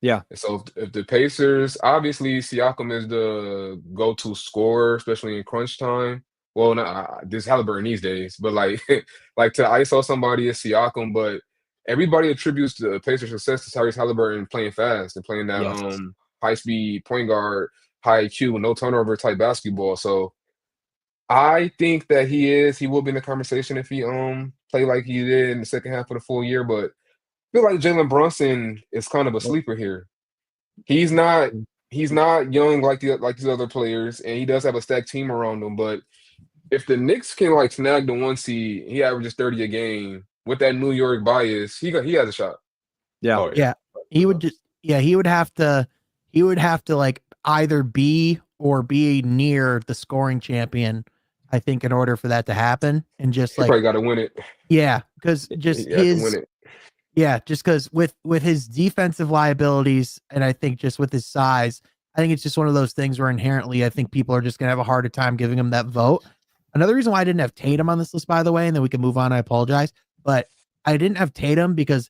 Yeah. So if the Pacers, obviously Siakam is the go-to scorer, especially in crunch time. Well, not this Halliburton these days, but like to ISO somebody is Siakam, but everybody attributes the Pacers' success to Tyrese Halliburton playing fast and playing that high-speed point guard, high IQ, no turnover type basketball. So I think that he will be in the conversation if he play like he did in the second half of the full year. But I feel like Jalen Brunson is kind of a sleeper here. He's not young like these other players, and he does have a stacked team around him. But if the Knicks can like snag the 1 seed, he averages 30 a game with that New York bias. He has a shot. Yeah. Oh, yeah. He would have to like either be or be near the scoring champion, I think, in order for that to happen. And just like, probably got to win it. Yeah, because just because with his defensive liabilities, and I think just with his size, I think it's just one of those things where inherently I think people are just gonna have a harder time giving him that vote. Another reason why I didn't have Tatum on this list, by the way, and then we can move on, I apologize, but I didn't have Tatum because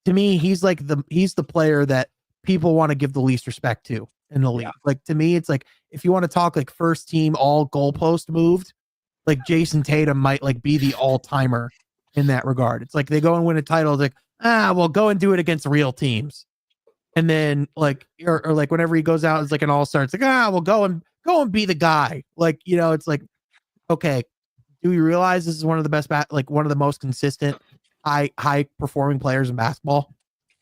to me he's the player that people want to give the least respect to in the league. Like, to me, it's like, if you want to talk like first team all goalpost moved, like Jason Tatum might like be the all-timer in that regard. It's like they go and win a title. It's like, well, go and do it against real teams. And then like, or like whenever he goes out, it's like an all-star. It's like, well, go and be the guy. Like, it's like, okay, do we realize this is one of the best, one of the most consistent, high performing players in basketball?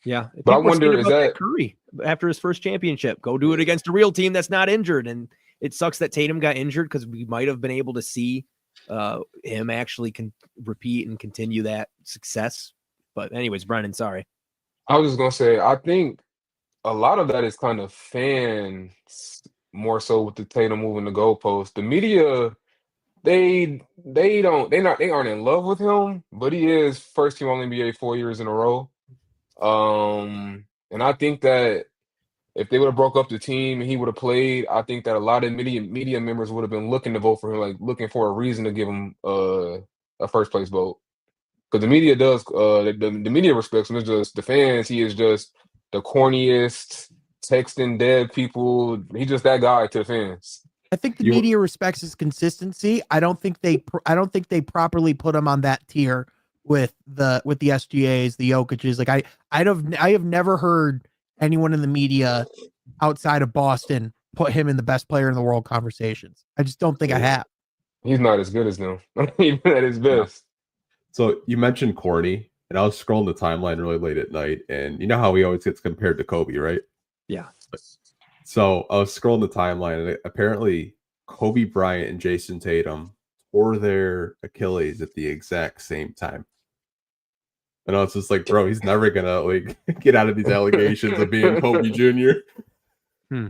Yeah. But I People are saying wonder, is about that Curry after his first championship? Go do it against a real team that's not injured. And it sucks that Tatum got injured because we might have been able to see him actually repeat and continue that success. But anyways, Brennan, sorry. I was just gonna say, I think a lot of that is kind of fans more so with the Tatum moving the goalpost. The media, they aren't in love with him, but he is first team All NBA 4 years in a row. And I think that if they would have broke up the team and he would have played, I think that a lot of media members would have been looking to vote for him, like looking for a reason to give him a first place vote. Because the media does, the media respects him. It's just the fans. He is just the corniest, texting dead people. He's just that guy to the fans. I think the media respects his consistency. I don't think they properly put him on that tier with the SGAs, the Jokic's. Like I have never heard anyone in the media outside of Boston put him in the best player in the world conversations. I just don't think I have. He's not as good as them. Even at his best. So you mentioned corny, and I was scrolling the timeline really late at night, and you know how he always gets compared to Kobe, right? Yeah. So I was scrolling the timeline, and apparently Kobe Bryant and Jason Tatum tore their Achilles at the exact same time. And I was just like, bro, he's never gonna like get out of these allegations of being Kobe Jr. Yeah,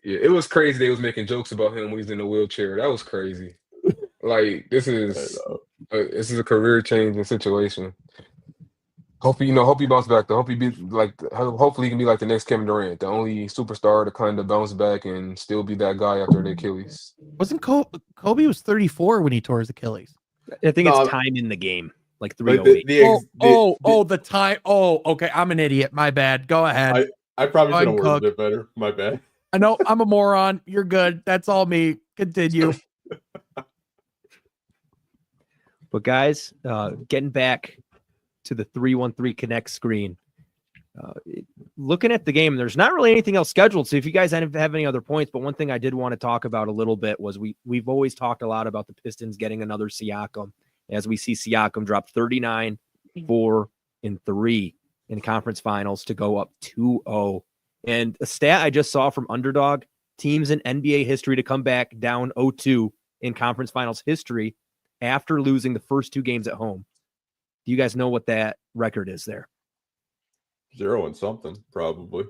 it was crazy. They was making jokes about him when he's in a wheelchair. That was crazy. Like this is a career changing situation. Hope he bounce back though. Hopefully he can be like the next Kevin Durant, the only superstar to kind of bounce back and still be that guy after the Achilles. Wasn't Kobe was 34 when he tore his Achilles? I think it's time in the game, like 308. The time. Oh, okay. I'm an idiot. My bad. Go ahead. I probably should have worded it better. My bad. I know I'm a moron. You're good. That's all me. Continue. But guys, getting back to the 313 Connect screen, looking at the game, there's not really anything else scheduled. So if you guys have any other points, but one thing I did want to talk about a little bit was we've always talked a lot about the Pistons getting another Siakam, as we see Siakam drop 39, 4, and 3 in conference finals to go up 2-0. And a stat I just saw from Underdog, teams in NBA history to come back down 0-2 in conference finals history after losing the first 2 games at home. Do you guys know what that record is there? 0 and something, probably.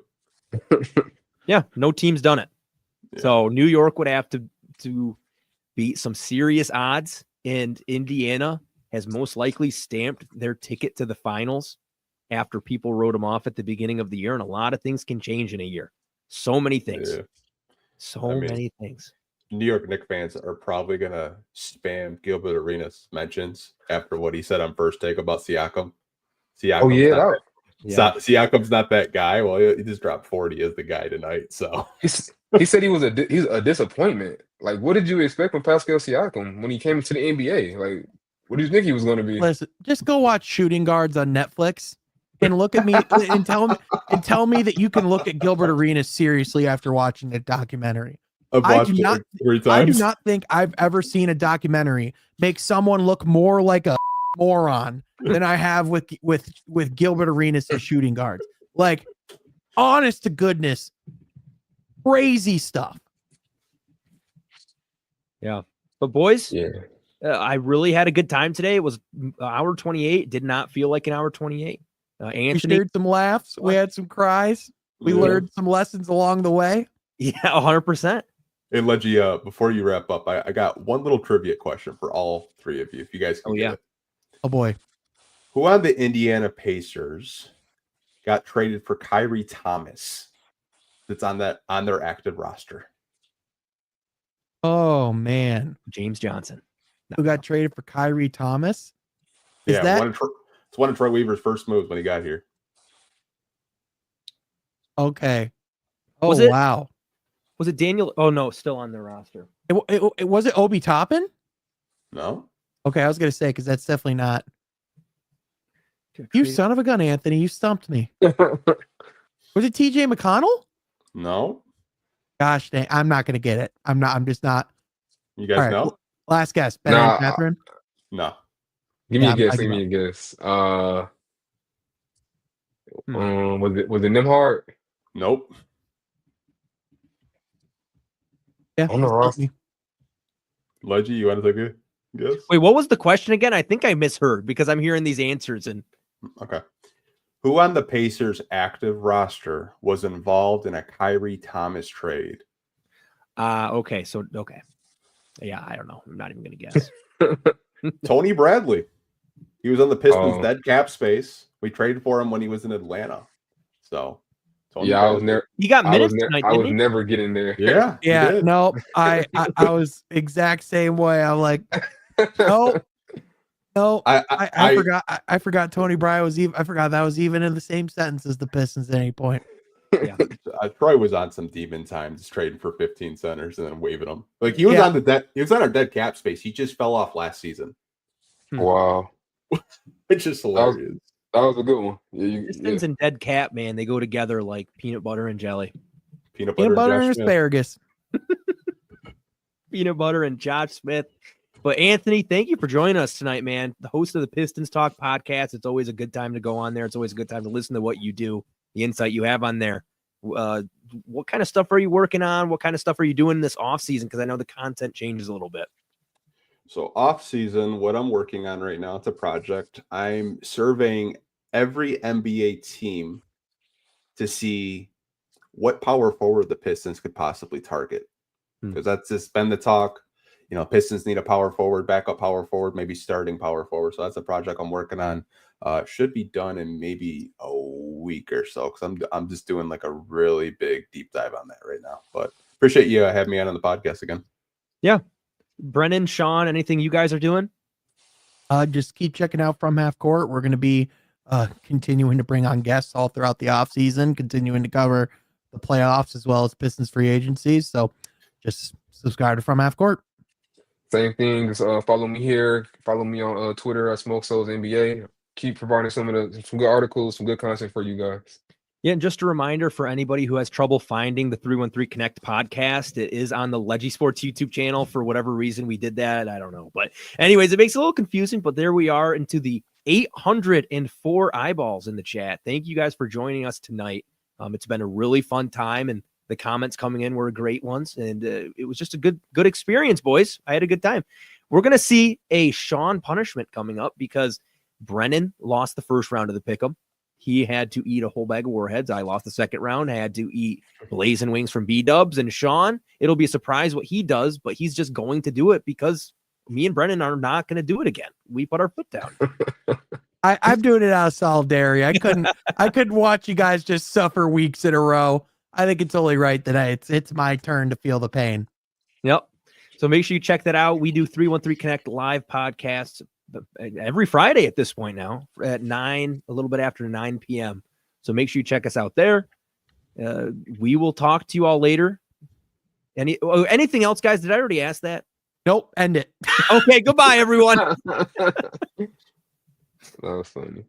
Yeah, no team's done it. Yeah. So New York would have to beat some serious odds, and Indiana has most likely stamped their ticket to the finals after people wrote them off at the beginning of the year, and a lot of things can change in a year. So many things. Yeah. Many things. New York Knicks fans are probably going to spam Gilbert Arenas mentions after what he said on First Take about Siakam. Siakam's not that guy. Well, he just dropped 40 as the guy tonight. So he said he's a disappointment. Like, what did you expect from Pascal Siakam when he came into the NBA? Like, what do you think he was going to be? Listen, just go watch Shooting Guards on Netflix and look at me and tell me that you can look at Gilbert Arenas seriously after watching the documentary. I do not think I've ever seen a documentary make someone look more like a moron than I have with Gilbert Arenas as Shooting Guards. Like, honest to goodness, crazy stuff. Yeah, but boys, I really had a good time today. It was hour 28. Did not feel like an hour 28. Anthony, we shared some laughs. We had some cries. We learned some lessons along the way. Yeah, 100%. And Leggy, before you wrap up, I got one little trivia question for all 3 of you, if you guys can get it. Oh boy. Who on the Indiana Pacers got traded for Kyrie Thomas that's on their active roster? Oh man. James Johnson. Who got traded for Kyrie Thomas? It's one of Troy Weaver's first moves when he got here. Okay. Oh, wow. Was it Daniel? Oh, no, still on their roster. Was it Obi Toppin? No. Okay, I was going to say, because that's definitely not. You son of a gun, Anthony. You stumped me. Was it TJ McConnell? No. Gosh dang, I'm not gonna get it. I'm just not. You guys know? Last guess. Ben Nah, Catherine. No. Give me Yeah, a guess. I Give give me a guess. Hmm. Was it Nimhard? Nope. Yeah. I don't know, you Ross. stumped me. Leggy, you want to take a guess? Wait, what was the question again? I think I misheard because I'm hearing these answers and Okay. Who on the Pacers active roster was involved in a Kyrie Thomas trade? okay. So okay. Yeah, I don't know. I'm not even gonna guess. Tony Bradley. He was on the Pistons Oh. dead cap space. We traded for him when he was in Atlanta. So Tony Yeah, I was Bradley. never. He got minutes tonight, I didn't was he? never getting there. Yeah. he Yeah, did. no, I was exact same way. I'm like, no, I forgot. I forgot Tony Bryan was even. I forgot that was even in the same sentence as the Pistons at any point. Yeah. Troy was on some demon time, just trading for 15 centers and then waving them. Like he was on the dead. He was on our dead cap space. He just fell off last season. Wow, It's just hilarious. that was a good one. Yeah, Pistons and dead cat, man, they go together like peanut butter and jelly. Peanut Peanut butter Josh and Smith. asparagus. Peanut butter and Josh Smith. But Anthony, thank you for joining us tonight, man. The host of the Pistons Talk podcast. It's always a good time to go on there. It's always a good time to listen to what you do, the insight you have on there. What kind of stuff are you working on? What kind of stuff are you doing this off season? Because I know the content changes a little bit. So off season, what I'm working on right now, it's a project. I'm surveying every NBA team to see what power forward the Pistons could possibly target. Because that's just been the talk. You know, Pistons need a power forward, backup power forward, maybe starting power forward. So that's a project I'm working on. Should be done in maybe a week or so, because I'm just doing like a really big deep dive on that right now. But appreciate you having me on the podcast again. Yeah. Brennan, Sean, anything you guys are doing? Just keep checking out From Half Court. We're going to be continuing to bring on guests all throughout the off season, continuing to cover the playoffs as well as Pistons free agencies. So just subscribe to From Half Court. Same thing. Just follow me here. Follow me on Twitter at Smoke Souls NBA. Keep providing some good articles, some good content for you guys. Yeah, and just a reminder for anybody who has trouble finding the 313 Connect podcast, it is on the Leggy Sports YouTube channel. For whatever reason we did that, I don't know. But anyways, it makes it a little confusing, but there we are into the 804 eyeballs in the chat. Thank you guys for joining us tonight. It's been a really fun time, and the comments coming in were great ones, and it was just a good experience, boys. I had a good time. We're going to see a Sean punishment coming up because Brennan lost the first round of the pick'em. He had to eat a whole bag of Warheads. I lost the second round. I had to eat blazing wings from B-Dubs. And Sean, it'll be a surprise what he does, but he's just going to do it because me and Brennan are not going to do it again. We put our foot down. I'm doing it out of solidarity. I couldn't watch you guys just suffer weeks in a row. I think it's only right that it's my turn to feel the pain. Yep. So make sure you check that out. We do 313 Connect live podcasts every Friday at this point now at 9, a little bit after 9 p.m. So make sure you check us out there. We will talk to you all later. Anything else, guys? Did I already ask that? Nope. End it. Okay. Goodbye, everyone. That was funny.